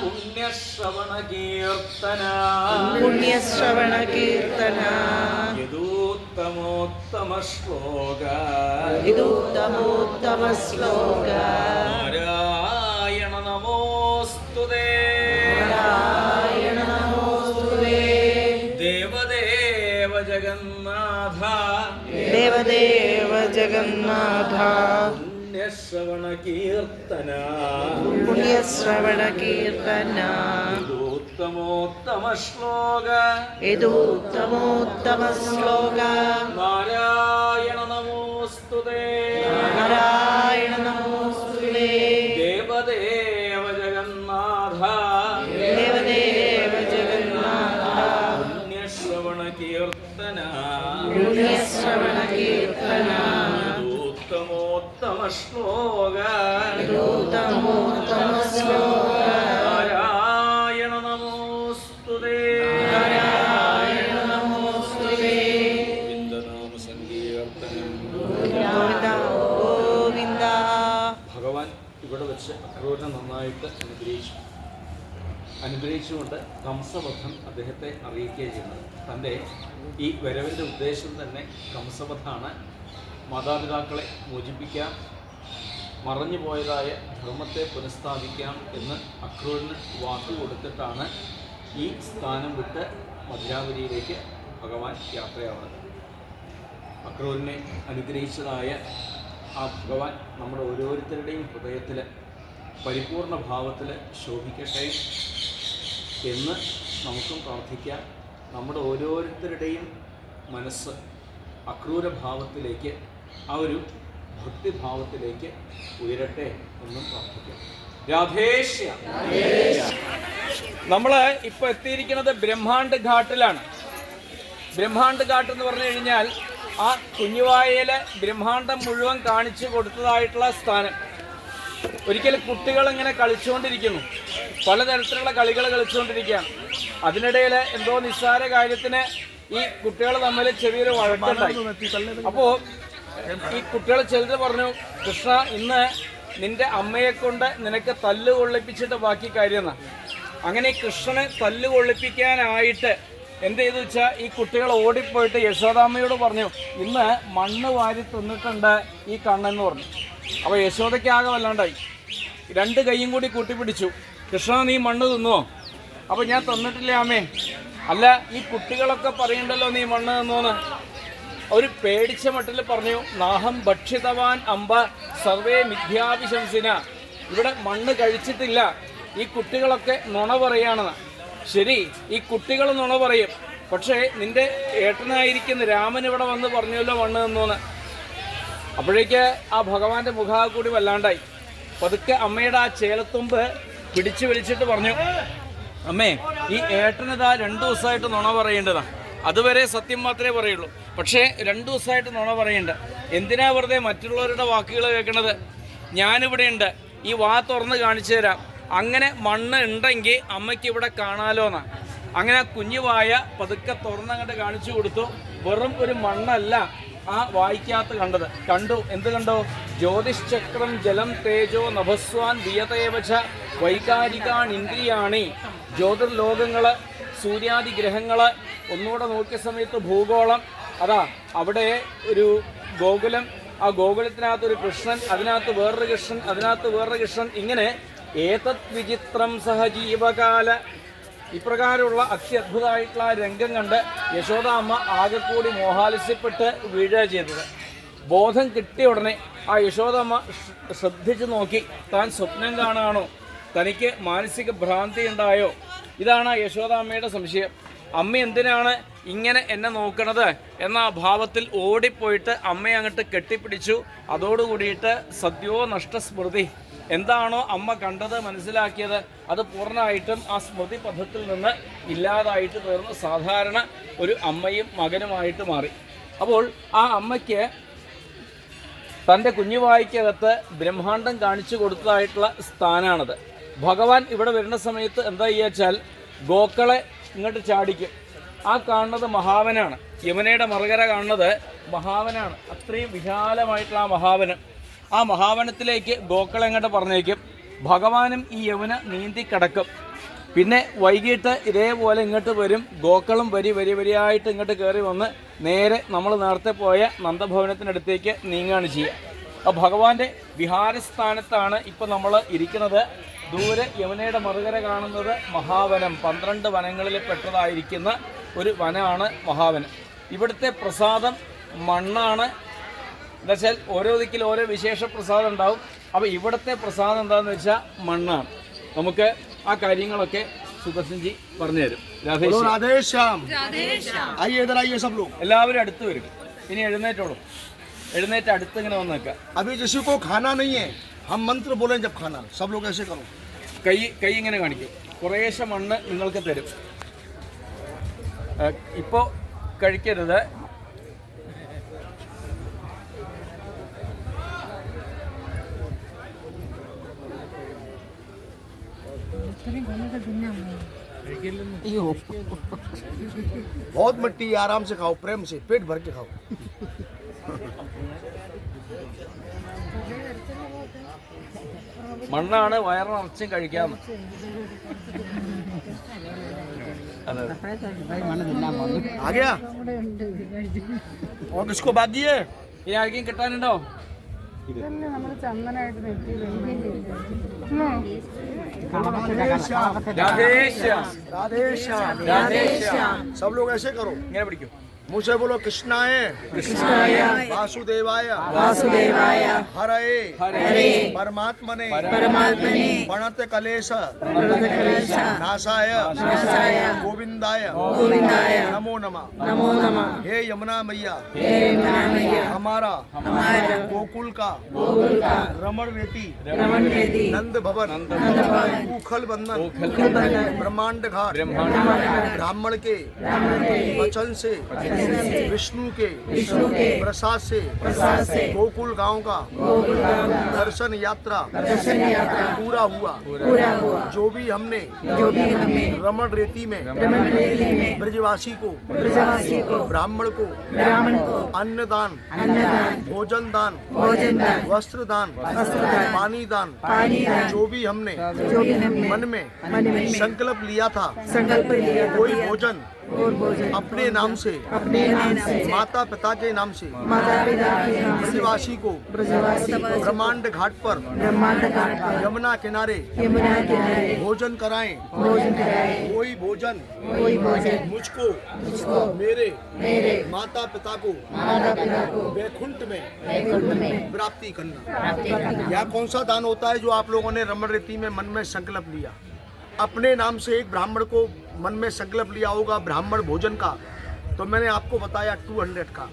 പുണ്യശ്രവണ കീർത്തന പുണ്യശ്രവണ കീർത്തന യദൂത്തമോത്തമ ശ്ലോക ഇതുത്തമോത്തമ ശ്ലോക നാരായണ നമോസ്തുതേ നാരായണ നമോസ്തുതേ. ദേവദേവ ജഗന്നാഥ ദേവദേവ ജഗന്നാഥ പുണ്യശ്രവണ കീർത്തന പുണ്യശ്രവണ കീർത്തന ഉത്തമോത്തമ ശ്ലോക ഇതുത്തമോത്തമ ശ്ലോക നാരായണ നമോസ്തുതേ നാരായണ നമോസ്തുതേ. ദേവദേവ ജഗന്നാഥ ദേവദേവ ജഗന്നാഥ പുണ്യശ്രവണ കീർത്തന പുണ്യശ്രവണ കീർത്തന ഉത്തമോത്തമ ശ്ലോക ഇതുത്തമോത്തമ ശ്ലോക നാരായണ നമോസ്തുതേ നാരായണ നമോസ്തുതേ. ഗോവിന്ദനാമ സങ്കീർത്തനം. ഗോവിന്ദ ഗോവിന്ദ. ഭഗവാൻ ഇവിടെ വെച്ച് അക്രൂരനെ നന്നായിട്ട് അനുഗ്രഹിച്ചുകൊണ്ട് കംസവധം അദ്ദേഹത്തെ അറിയിക്കുകയാണ് ചെയ്യുന്നത്. തൻ്റെ ഈ വരവിൻ്റെ ഉദ്ദേശം തന്നെ കംസവധാണ്. മാതാപിതാക്കളെ മോചിപ്പിക്കാം, മറഞ്ഞുപോയതായ ധർമ്മത്തെ പുനഃസ്ഥാപിക്കാം എന്ന് അക്രൂരന് വാക്ക് കൊടുത്തിട്ടാണ് ഈ സ്ഥാനം വിട്ട് മധുരാപുരിയിലേക്ക് ഭഗവാൻ യാത്രയാവുന്നത്. അക്രൂരനെ അനുഗ്രഹിച്ചതായ ആ ഭഗവാൻ നമ്മുടെ ഓരോരുത്തരുടെയും ഹൃദയത്തിൽ പരിപൂർണ ഭാവത്തിൽ ശോഭിക്കട്ടെ എന്ന് നമുക്കും പ്രാർത്ഥിക്കാം. നമ്മുടെ ഓരോരുത്തരുടെയും മനസ്സ് അക്രൂരഭാവത്തിലേക്ക്, ആ ഒരു ഭക്തിഭാവത്തിലേക്ക് ഉയരട്ടെ എന്നും പ്രാർത്ഥിക്കാം. രാധേശ്യാം. നമ്മൾ ഇപ്പോൾ എത്തിയിരിക്കുന്നത് ബ്രഹ്മാണ്ഡ് ഘാട്ടിലാണ്. ബ്രഹ്മാണ്ഡ് ഘാട്ട് എന്ന് പറഞ്ഞു കഴിഞ്ഞാൽ ആ കുഞ്ഞുവായയിലെ ബ്രഹ്മാണ്ഡം മുഴുവൻ കാണിച്ചു കൊടുത്തതായിട്ടുള്ള സ്ഥാനം. ഒരിക്കൽ കുട്ടികൾ ഇങ്ങനെ കളിച്ചുകൊണ്ടിരിക്കുന്നു, പലതരത്തിലുള്ള കളികൾ കളിച്ചുകൊണ്ടിരിക്കുകയാണ്. അതിനിടയിൽ എന്തോ നിസ്സാര കാര്യത്തിന് ഈ കുട്ടികൾ തമ്മിൽ ചെറിയൊരു വഴക്കുണ്ടായി. അപ്പോൾ ഈ കുട്ടികൾ ചിലർ പറഞ്ഞു, കൃഷ്ണ ഇന്ന് നിന്റെ അമ്മയെ കൊണ്ട് നിനക്ക് തല്ല് കൊള്ളിപ്പിച്ചിട്ട് ബാക്കി കാര്യമെന്നാണ്. അങ്ങനെ കൃഷ്ണനെ തല്ല് കൊള്ളിപ്പിക്കാനായിട്ട് എന്ത് ചെയ്തു വെച്ചാൽ ഈ കുട്ടികൾ ഓടിപ്പോയിട്ട് യശോദാമ്മയോട് പറഞ്ഞു, ഇന്ന് മണ്ണ് വാരി തിന്നിട്ടുണ്ട് ഈ കണ്ണെന്ന് പറഞ്ഞു. അപ്പോൾ യശോദയ്ക്കാകെ വല്ലാണ്ടായി. രണ്ട് കൈയും കൂടി കൂട്ടിപ്പിടിച്ചു, കൃഷ്ണ നീ മണ്ണ് തിന്നുവോ? അപ്പോൾ ഞാൻ തന്നിട്ടില്ല അമ്മേ. അല്ല, ഈ കുട്ടികളൊക്കെ പറയണ്ടല്ലോ നീ മണ്ണ് തിന്നോന്ന്. ഒരു പേടിച്ച മട്ടിൽ പറഞ്ഞു, നാഹം ഭക്ഷിതവാൻ അമ്പ സർവേ മിഥ്യാഭിശംസിന. ഇവിടെ മണ്ണ് കഴിച്ചിട്ടില്ല, ഈ കുട്ടികളൊക്കെ നുണ പറയുകയാണെന്ന്. ശരി, ഈ കുട്ടികൾ നുണ പറയും, പക്ഷേ നിന്റെ ഏട്ടനായിരിക്കുന്ന രാമൻ ഇവിടെ വന്ന് പറഞ്ഞല്ലോ മണ്ണ് തിന്നോന്ന്. അപ്പോഴേക്ക് ആ ഭഗവാന്റെ മുഖാ കൂടി വല്ലാണ്ടായി. പതുക്കെ അമ്മയുടെ ആ ചേലത്തുമ്പ് പിടിച്ചു വലിച്ചിട്ട് പറഞ്ഞു, അമ്മേ ഈ ഏട്ടനിതാ 2 ദിവസമായിട്ട് നുണ പറയേണ്ടതാ. അതുവരെ സത്യം മാത്രമേ പറയുള്ളൂ, പക്ഷേ 2 ദിവസമായിട്ട് നുണ പറയേണ്ട. എന്തിനാ വെറുതെ മറ്റുള്ളവരുടെ വാക്കുകൾ കേൾക്കണത്? ഞാനിവിടെ ഉണ്ട്, ഈ വാ തുറന്ന് കാണിച്ചു തരാം. അങ്ങനെ മണ്ണ് ഉണ്ടെങ്കിൽ അമ്മയ്ക്ക് ഇവിടെ കാണാലോ എന്നാ. അങ്ങനെ കുഞ്ഞുവായ പതുക്കെ തുറന്നങ്ങോട്ട് കാണിച്ചു കൊടുത്തു. വെറും ഒരു മണ്ണല്ല, ആ വായിക്കാത്ത കണ്ടു എന്ത് കണ്ടു? ജ്യോതിശ്ചക്രം ജലം തേജോ നഭസ്വാൻ വിയതേവച വൈകാരികാൻ ഇന്ദ്രിയാണി. ജ്യോതിർലോകങ്ങള്, സൂര്യാദി ഗ്രഹങ്ങള്, ഒന്നുകൂടെ നോക്കിയ സമയത്ത് ഭൂഗോളം, അതാ അവിടെ ഒരു ഗോകുലം, ആ ഗോകുലത്തിനകത്തൊരു കൃഷ്ണൻ, അതിനകത്ത് വേറൊരു കൃഷ്ണൻ, അതിനകത്ത് വേറൊരു കൃഷ്ണൻ, ഇങ്ങനെ ഏതത് വിചിത്രം സഹജീവകാല. ഇപ്രകാരമുള്ള അത്യത്ഭുതമായിട്ടുള്ള ആ രംഗം കണ്ട് യശോദാമ്മ ആകെക്കൂടി മോഹാലസ്യപ്പെട്ട് വീഴുക ചെയ്തത്. ബോധം കിട്ടിയ ഉടനെ ആ യശോദാമ്മ ശ്രദ്ധിച്ചു നോക്കി, താൻ സ്വപ്നം കാണുകയാണോ, തനിക്ക് മാനസിക ഭ്രാന്തി ഉണ്ടായോ? ഇതാണ് ആ യശോദാമ്മയുടെ സംശയം. അമ്മ എന്തിനാണ് ഇങ്ങനെ എന്നെ നോക്കണത് എന്ന ഭാവത്തിൽ ഓടിപ്പോയിട്ട് അമ്മയെ അങ്ങോട്ട് കെട്ടിപ്പിടിച്ചു. അതോടുകൂടിയിട്ട് സദ്യോ നഷ്ടസ്മൃതി. എന്താണോ അമ്മ കണ്ടത്, മനസ്സിലാക്കിയത്, അത് പൂർണ്ണമായിട്ടും ആ സ്മൃതി പഥത്തിൽ നിന്ന് ഇല്ലാതായിട്ട് തീർന്ന് സാധാരണ ഒരു അമ്മയും മകനുമായിട്ട് മാറി. അപ്പോൾ ആ അമ്മയ്ക്ക് തൻ്റെ കുഞ്ഞുവായിക്കകത്ത് ബ്രഹ്മാണ്ടം കാണിച്ചു കൊടുത്തതായിട്ടുള്ള സ്ഥാനമാണത്. ഭഗവാൻ ഇവിടെ വരുന്ന സമയത്ത് എന്താ ചെയ്യാച്ചാൽ ഗോക്കളെ ഇങ്ങോട്ട് ചാടിക്കും. ആ കാണുന്നത് മഹാവനാണ്. യമുനയുടെ മറുകര കാണുന്നത് മഹാവനാണ്. അത്രയും വിശാലമായിട്ടുള്ള ആ മഹാവനം. ആ മഹാവനത്തിലേക്ക് ഗോക്കളെ ഇങ്ങോട്ട് പറഞ്ഞേക്കും. ഭഗവാനും ഈ യമുന നീന്തി കിടക്കും. പിന്നെ വൈകിട്ട് ഇതേപോലെ ഇങ്ങോട്ട് വരും. ഗോക്കളും വരിയായിട്ട് ഇങ്ങോട്ട് കയറി വന്ന് നേരെ നമ്മൾ നേരത്തെ പോയ നന്ദഭവനത്തിനടുത്തേക്ക് നീങ്ങുകയാണ് ചെയ്യുക. അപ്പോൾ ഭഗവാന്റെ വിഹാരസ്ഥാനത്താണ് ഇപ്പോൾ നമ്മൾ ഇരിക്കുന്നത്. ദൂരെ യമുനയുടെ മറുകര കാണുന്നത് മഹാവനം. 12 വനങ്ങളിൽ പെട്ടതായിരിക്കുന്ന ഒരു വനമാണ് മഹാവനം. ഇവിടുത്തെ പ്രസാദം മണ്ണാണ്. എന്താ വെച്ചാൽ ഓരോ ദിക്കിൽ ഓരോ വിശേഷ പ്രസാദം ഉണ്ടാവും. അപ്പോൾ ഇവിടുത്തെ പ്രസാദം എന്താണെന്ന് വെച്ചാൽ മണ്ണാണ്. നമുക്ക് ആ കാര്യങ്ങളൊക്കെ സുദർശൻജി പറഞ്ഞു തരും. എല്ലാവരും അടുത്ത് വരും. ഇനി എഴുന്നേറ്റോളൂ. എഴുന്നേറ്റ് അടുത്ത് ഇങ്ങനെ വന്ന് നിൽക്കുക. अभी किसी को खाना नहीं है, हम मंत्र बोले जब खाना, सब लोग ऐसे करो. കൈ ഇങ്ങനെ കാണിക്കും. കുറേശ്ശെ മണ്ണ് നിങ്ങൾക്ക് തരും. ഇപ്പോൾ കഴിക്കരുത്. बहुत मिट्टी, आराम से खाओ, प्रेम से, पेट भर के खाओ. മണ്ണാണ്, വയറ് നിറച്ചും കഴിക്കാമെന്ന്. അതെ. आ गया और किसको बाकी है? ഇനി ആർക്കും കിട്ടാനുണ്ടോ? राधेश्याम. सब लोग ऐसे करो. ഇങ്ങനെ പിടിക്കും. मुँह से बोलो कृष्णाय वासुदेवाय हरये परमात्मने प्रणत कलेश नाशाय गोविंदाय नमो नमः. हे यमुना मैया, हमारा गोकुल का रमण रेती नंद भवन उखल बंधन ब्रह्मांड घाट ब्राह्मण के वचन से विष्णु के प्रसाद से गोकुल गांव का दर्शन यात्रा पूरा हुआ. जो भी हमने रमण रेती में ब्रजवासी को ब्राह्मण को अन्नदान भोजन दान वस्त्र दान पानी दान जो भी हमने मन में संकल्प लिया था, कोई भोजन अपने नाम से माता पिता के नाम से ब्रजवासी को ब्रह्मांड घाट पर यमुना किनारे भोजन कराएं. कोई भोजन मुझको मेरे माता पिता को वैकुंठ में प्राप्ति करना. यह कौन सा दान होता है जो आप लोगों ने रमण रीति में मन में संकल्प लिया? अपने नाम से एक ब्राह्मण को मन में संकल्प लिया होगा ब्राह्मण भोजन का, तो मैंने आपको बताया 200 का.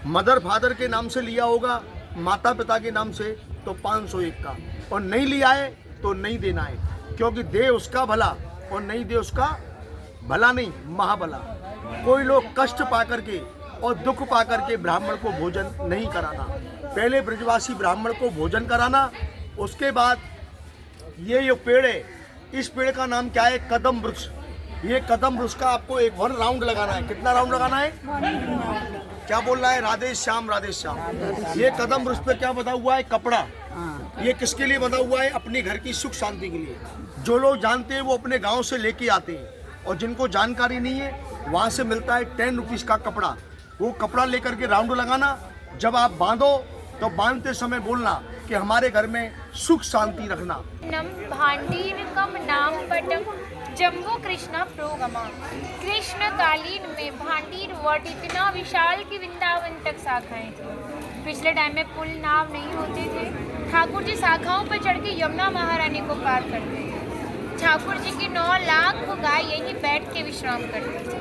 मदर फादर के नाम से लिया होगा, माता पिता के नाम से, तो 501 का. और नहीं लिया है तो नहीं देना है, क्योंकि दे उसका भला और नहीं दे उसका भला नहीं महाभला. कोई लोग कष्ट पा करके और दुख पा करके ब्राह्मण को भोजन नहीं कराना. पहले ब्रजवासी ब्राह्मण को भोजन कराना, उसके बाद ये जो पेड़ है, इस पेड़ का नाम क्या है? कदम वृक्ष. ये कदम वृक्ष का आपको 1 राउंड लगाना है. कितना राउंड लगाना है? क्या बोल रहा है? राधे श्याम राधे श्याम। ये कदम वृक्ष पे क्या बंधा हुआ है? कपड़ा। ये किसके लिए बंधा हुआ है? अपने घर की सुख शांति के लिए। जो लोग जानते हैं वो अपने गांव से लेके आते हैं, और जिनको जानकारी नहीं है वहाँ से मिलता है 10 रुपीज़ का कपड़ा। वो कपड़ा लेकर के राउंड लगाना, जब आप बांधो तो बांधते समय बोलना कि हमारे घर में सुख शांति रखना। नम भांडीरकम नाम पटम जम्बो कृष्णा प्रोगमा। कृष्ण कालीन में भांडीर वट इतना विशाल कि वृंदावन तक शाखाएं थी। पिछले टाइम में पुल नाव नहीं होते थे। ठाकुर जी शाखाओं पर चढ़ के यमुना महारानी को पार करते थे। ठाकुर जी की 9 लाख गाय यहीं बैठ के विश्राम करती थी।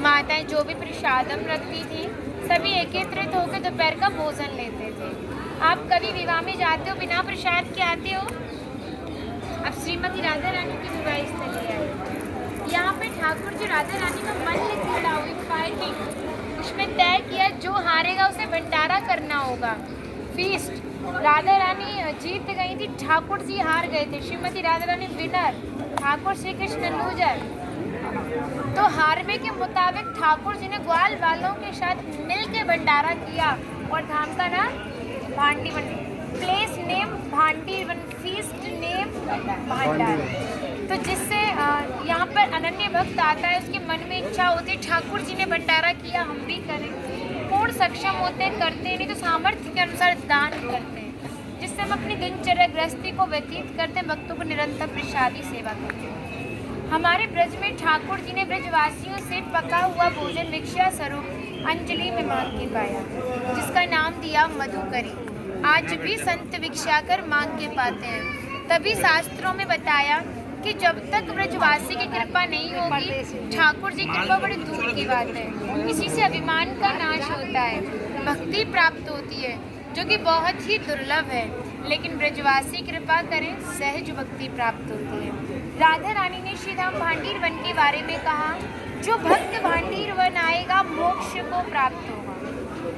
माताएं जो भी प्रसादम रखती थी सभी एकत्रित होकर दोपहर का भोजन लेते थे। आप कभी विवाह में जाते हो बिना प्रसाद के आते हो? अब श्रीमती राधा रानी की विवाह स्थली है। यहाँ पे ठाकुर जी राधा रानी का मन लिख खड़ा हुई फाइटिंग, उसमें तय किया जो हारेगा उसे भंडारा करना होगा। फीस्ट राधा रानी जीत गई थी, ठाकुर जी हार गए थे। Shrimati Radha Rani winner, Thakur Shri Krishna loser. तो हारवे के मुताबिक ठाकुर जी ने ग्वाल वालों के साथ मिलकर भंडारा किया और धाम का नाम भांडीवन, प्लेस नेम भांडीवन, फीस्ट नेम भांडार। तो जिससे यहाँ पर अनन्य भक्त आता है, उसके मन में इच्छा होती है ठाकुर जी ने भंडारा किया हम भी करें। पूर्ण सक्षम होते हैं करते हैं, नहीं तो सामर्थ्य के अनुसार दान करते हैं, जिससे हम अपनी दिनचर्या गृहस्थी को व्यतीत करते हैं, भक्तों को निरंतर प्रसादी सेवा करते हैं। हमारे ब्रज में ठाकुर जी ने ब्रजवासियों से पका हुआ भोजन भिक्षा स्वरूप अंजलि में मांग के पाया, जिसका नाम दिया मधुकरी। आज भी संत भिक्षा कर मांग के पाते हैं। तभी शास्त्रों में बताया कि जब तक ब्रजवासी की कृपा नहीं होगी, ठाकुर जी की कृपा बड़ी दूर की बात है। इसी से अभिमान का नाश होता है, भक्ति प्राप्त होती है, जो कि बहुत ही दुर्लभ है। लेकिन ब्रजवासी कृपा करें, सहज भक्ति प्राप्त होती है। राधा रानी ने श्रीधाम भांडीर वन के बारे में कहा, जो भक्त भांडीर वन आएगा मोक्ष को प्राप्त होगा।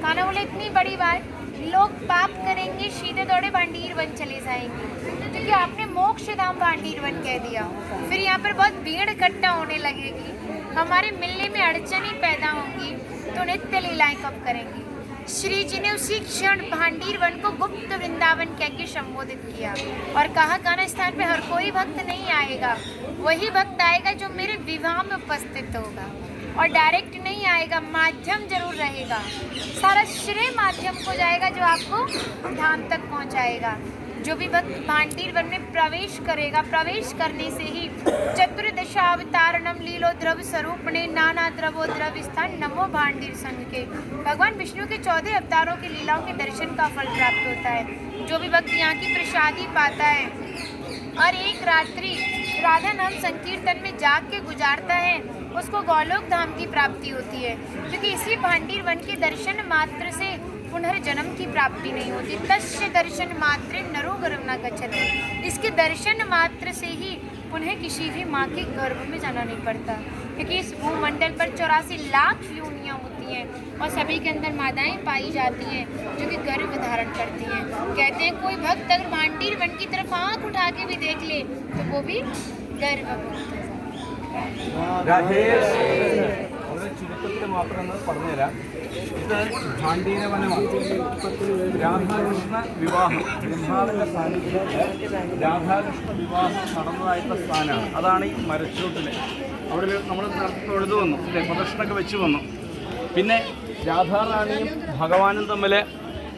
खाना बोले इतनी बड़ी बात, लोग पाप करेंगे सीधे दौड़े भांडीर वन चले जाएंगे, क्योंकि आपने मोक्ष धाम भांडीर वन कह दिया। फिर यहाँ पर बहुत भीड़ इकट्ठा होने लगेगी, हमारे मिलने में अड़चनें पैदा होंगी, तो नित्य लीलाएं कब करेंगी। श्री जी ने उसी क्षण भांडीर वन को गुप्त वृंदावन कह के संबोधित किया और कहा, कान्हा स्थान पे हर कोई भक्त नहीं आएगा, वही भक्त आएगा जो मेरे विवाह में उपस्थित होगा, और डायरेक्ट नहीं आएगा, माध्यम जरूर रहेगा। सारा श्रेय माध्यम को जाएगा जो आपको धाम तक पहुंचाएगा। जो भी भक्त भांडीर वन में प्रवेश करेगा, प्रवेश करने से ही चतुर्दशावतारणम लीलो द्रव्य स्वरूप ने नाना द्रवो द्रव्य स्थान नमो भांडीर संघ के, भगवान विष्णु के 14 अवतारों की लीलाओं के दर्शन का फल प्राप्त होता है। जो भी भक्त यहाँ की प्रसादी पाता है और एक रात्रि राधा नाम संकीर्तन में जाग के गुजारता है, उसको गोलोक धाम की प्राप्ति होती है, क्योंकि इसी भांडीर वन के दर्शन मात्र से पुनर्जन्म की प्राप्ति नहीं होती। तस्य दर्शन मात्र नरो गर्भ न गच्छति। इसके दर्शन मात्र से ही पुनः किसी भी माँ के गर्भ में जाना नहीं पड़ता, क्योंकि इस भूमंडल पर 84 लाख योनियाँ होती हैं और सभी के अंदर माताएं पाई जाती हैं जो कि गर्भ धारण करती हैं। कहते हैं कोई भक्त अगर भांडीर वन की तरफ आँख उठा के भी देख ले तो वो भी गर्भवती। ചുരുക്കത്തിൽ മാത്രം പറഞ്ഞുതരാം. ഇത് ഭാണ്ഡീര വനമാണ്. രാധാകൃഷ്ണ വിവാഹം ബ്രഹ്മാവിൻ്റെ സാന്നിധ്യത്തിൽ രാധാകൃഷ്ണ വിവാഹം നടന്നതായിട്ടുള്ള സ്ഥാനമാണ്. അതാണ് ഈ മരച്ചൂട്ടിൽ. അവിടെ നമ്മൾ തൊഴുതു വന്നു, പ്രദക്ഷിണമൊക്കെ വെച്ച് വന്നു. പിന്നെ രാധാറാണിയും ഭഗവാനും തമ്മിൽ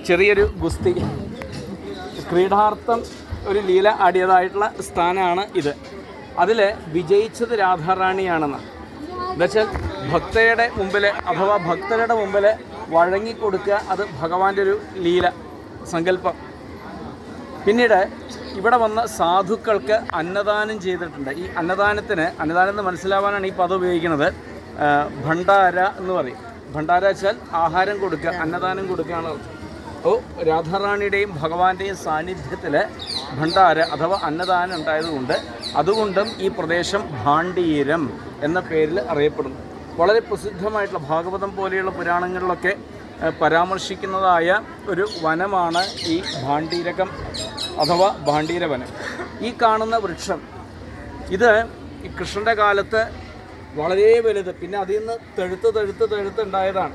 ചെറിയൊരു ഗുസ്തി ക്രീഡാർത്ഥം ഒരു ലീല ആടിയതായിട്ടുള്ള സ്ഥാനമാണ് ഇത്. അതിൽ വിജയിച്ചത് രാധാറാണിയാണെന്ന്. എന്നുവെച്ചാൽ ഭക്തയുടെ മുമ്പിൽ അഥവാ ഭക്തരുടെ മുമ്പിൽ വഴങ്ങിക്കൊടുക്കുക, അത് ഭഗവാന്റെ ഒരു ലീല സങ്കല്പം. പിന്നീട് ഇവിടെ വന്ന സാധുക്കൾക്ക് അന്നദാനം ചെയ്തിട്ടുണ്ട്. ഈ അന്നദാനം എന്ന് മനസ്സിലാവാനാണ് ഈ പദം ഉപയോഗിക്കുന്നത്. ഭണ്ഡാര എന്ന് പറയും. ഭണ്ഡാര വെച്ചാൽ ആഹാരം കൊടുക്കുക, അന്നദാനം കൊടുക്കുകയാണ്. അപ്പോൾ രാധാറാണിയുടെയും ഭഗവാന്റെയും സാന്നിധ്യത്തിൽ ഭണ്ഡാര അഥവാ അന്നദാനം ഉണ്ടായതുകൊണ്ട് അതുകൊണ്ടും ഈ പ്രദേശം ഭാണ്ഡീരം എന്ന പേരിൽ അറിയപ്പെടുന്നു. വളരെ പ്രസിദ്ധമായിട്ടുള്ള ഭാഗവതം പോലെയുള്ള പുരാണങ്ങളിലൊക്കെ പരാമർശിക്കുന്നതായ ഒരു വനമാണ് ഈ ഭാണ്ഡീരകം അഥവാ ഭാണ്ഡീരവനം. ഈ കാണുന്ന വൃക്ഷം ഇത് ഈ കൃഷ്ണൻ്റെ കാലത്ത് വളരെ വലുത്, പിന്നെ അതിൽ നിന്ന് തെഴുത്ത് ഉണ്ടായതാണ്.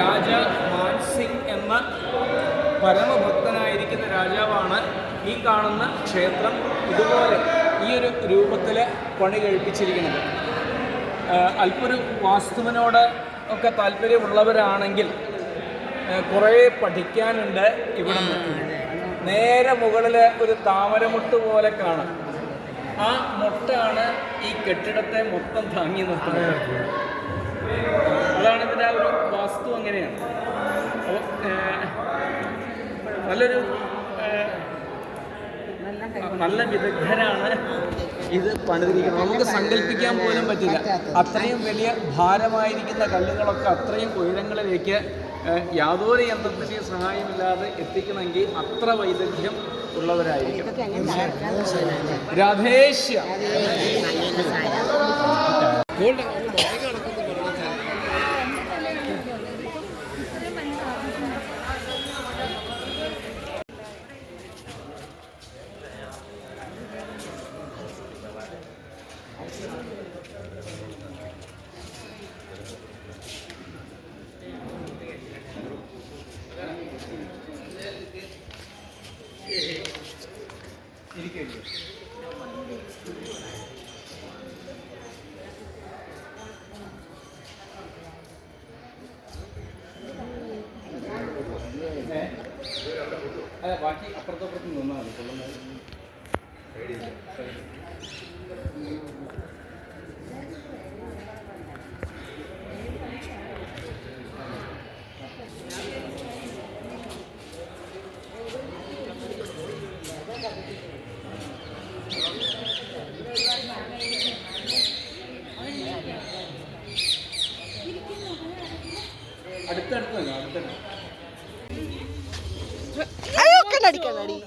രാജ മാൻസിംഗ് എന്ന പരമഭക്തനായിരിക്കുന്ന രാജാവാണ് ഈ കാണുന്ന ക്ഷേത്രം ഇതുപോലെ ഈ ഒരു രൂപത്തിൽ പണി കഴിപ്പിച്ചിരിക്കുന്നത്. അല്പൊരു വാസ്തുവിനോട് ഒക്കെ താല്പര്യമുള്ളവരാണെങ്കിൽ കുറേ പഠിക്കാനുണ്ട്. ഇവിടുന്ന് നേരെ മുകളിൽ ഒരു താമരമുട്ട് പോലെ കാണാം. ആ മുട്ടാണ് ഈ കെട്ടിടത്തെ മൊത്തം താങ്ങി നിർത്തുന്നത്. അതാണ് ഇതിൻ്റെ ഒരു വാസ്തു, അങ്ങനെയാണ്. അപ്പോൾ നല്ല വിദഗ്ധരാണ് ഇത് പണിതിരിക്കുന്നത്. നമുക്ക് സങ്കല്പിക്കാൻ പോലും പറ്റില്ല. അത്രയും വലിയ ഭാരമായിരിക്കുന്ന കല്ലുകളൊക്കെ അത്രയും ഉയരങ്ങളിലേക്ക് യാതൊരു യന്ത്രത്തിൻ്റെയും സഹായമില്ലാതെ എത്തിക്കണമെങ്കിൽ അത്ര വൈദഗ്ധ്യം ഉള്ളവരായിരിക്കും. രാധേശ്യ ബാക്കി അപ്പുറത്തപ്പുറത്തും നിന്നാൽ മതി. കൊള്ളുന്നത് അടുത്തടുത്ത് അടിക്കണടി.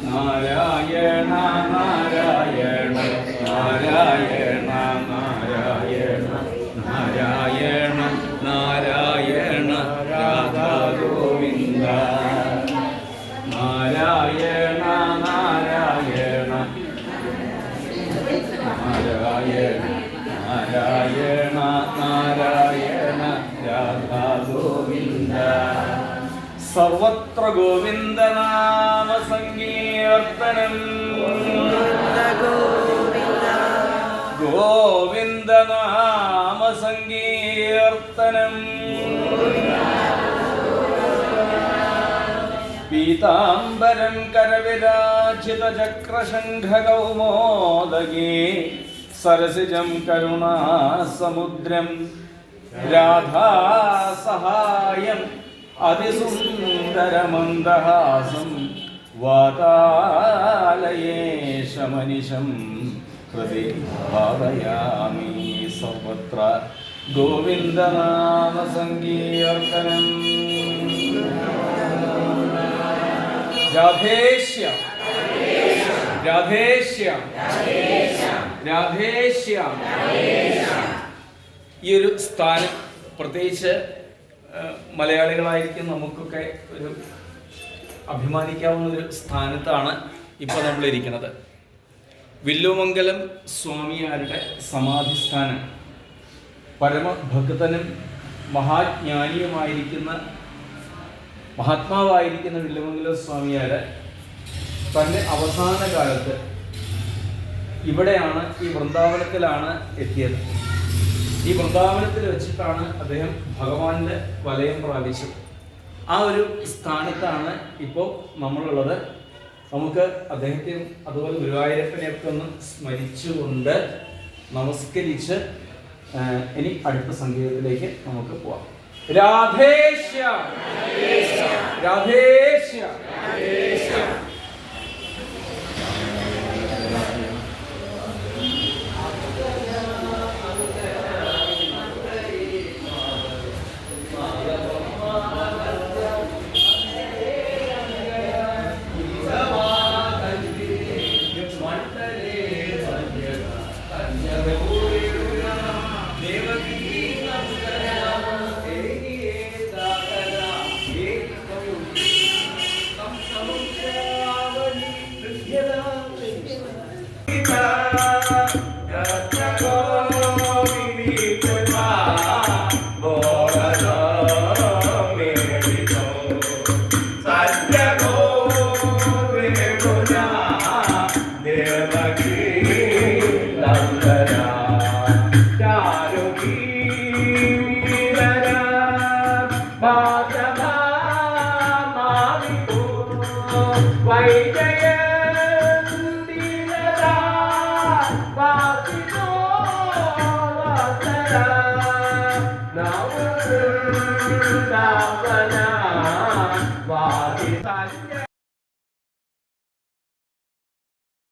നാരായണ നാരായണ നാരായണ നാരായണ നാരായണ നാരായണ രാധാ ഗോവിന്ദ നാരായണ നാരായണ നാരായണ നാരായണ നാരായണ രാധാ ഗോവിന്ദ സർവത്ര ഗോവിന്ദനാമ സങ്കീർത്തനം ഗോവിന്ദനാമ സങ്കീർത്തനം പീതാംബരം കരവിരാജിത ചക്രശംഖകൗമോദഗേ സരസിജം കരുണാസമുദ്രം രാധാസഹായം അതിസുന്ദരമന്ദഹാസം വാതാലയേശമനിശം ഹൃദി ഭാവയാമി സർവത്ര ഗോവിന്ദനാമ സങ്കീർത്തനം രാധേശ്യ രാധേശ്യ രാധേശ്യ. ഈ ഒരു സ്ഥാനം പ്രത്യേകിച്ച് മലയാളികളായിരിക്കും നമുക്കൊക്കെ ഒരു അഭിമാനിക്കാവുന്ന ഒരു സ്ഥാനത്താണ് ഇപ്പോൾ നമ്മളിരിക്കുന്നത്. വില്ലുമംഗലം സ്വാമിയാരുടെ സമാധിസ്ഥാനം. പരമഭക്തനും മഹാജ്ഞാനിയുമായിരിക്കുന്ന മഹാത്മാവായിരിക്കുന്ന വില്ലുമംഗലം സ്വാമിയാർ തൻ്റെ അവസാന കാലത്ത് ഇവിടെയാണ്, ഈ വൃന്ദാവനത്തിലാണ് എത്തിയത്. ഈ വൃന്ദാവനത്തിൽ വെച്ചിട്ടാണ് അദ്ദേഹം ഭഗവാന്റെ വലയം പ്രാപിച്ചത്. ആ ഒരു സ്ഥാനത്താണ് ഇപ്പോൾ നമ്മളുള്ളത്. നമുക്ക് അദ്ദേഹത്തെയും അതുപോലെ ഗുരുവായൂരപ്പനെയൊക്കെ ഒന്ന് സ്മരിച്ചുകൊണ്ട് നമസ്കരിച്ച് ഇനി അടുത്ത സംഗീതത്തിലേക്ക് നമുക്ക് പോവാം. രാധേശ്യ രാധേശ്യ. लगे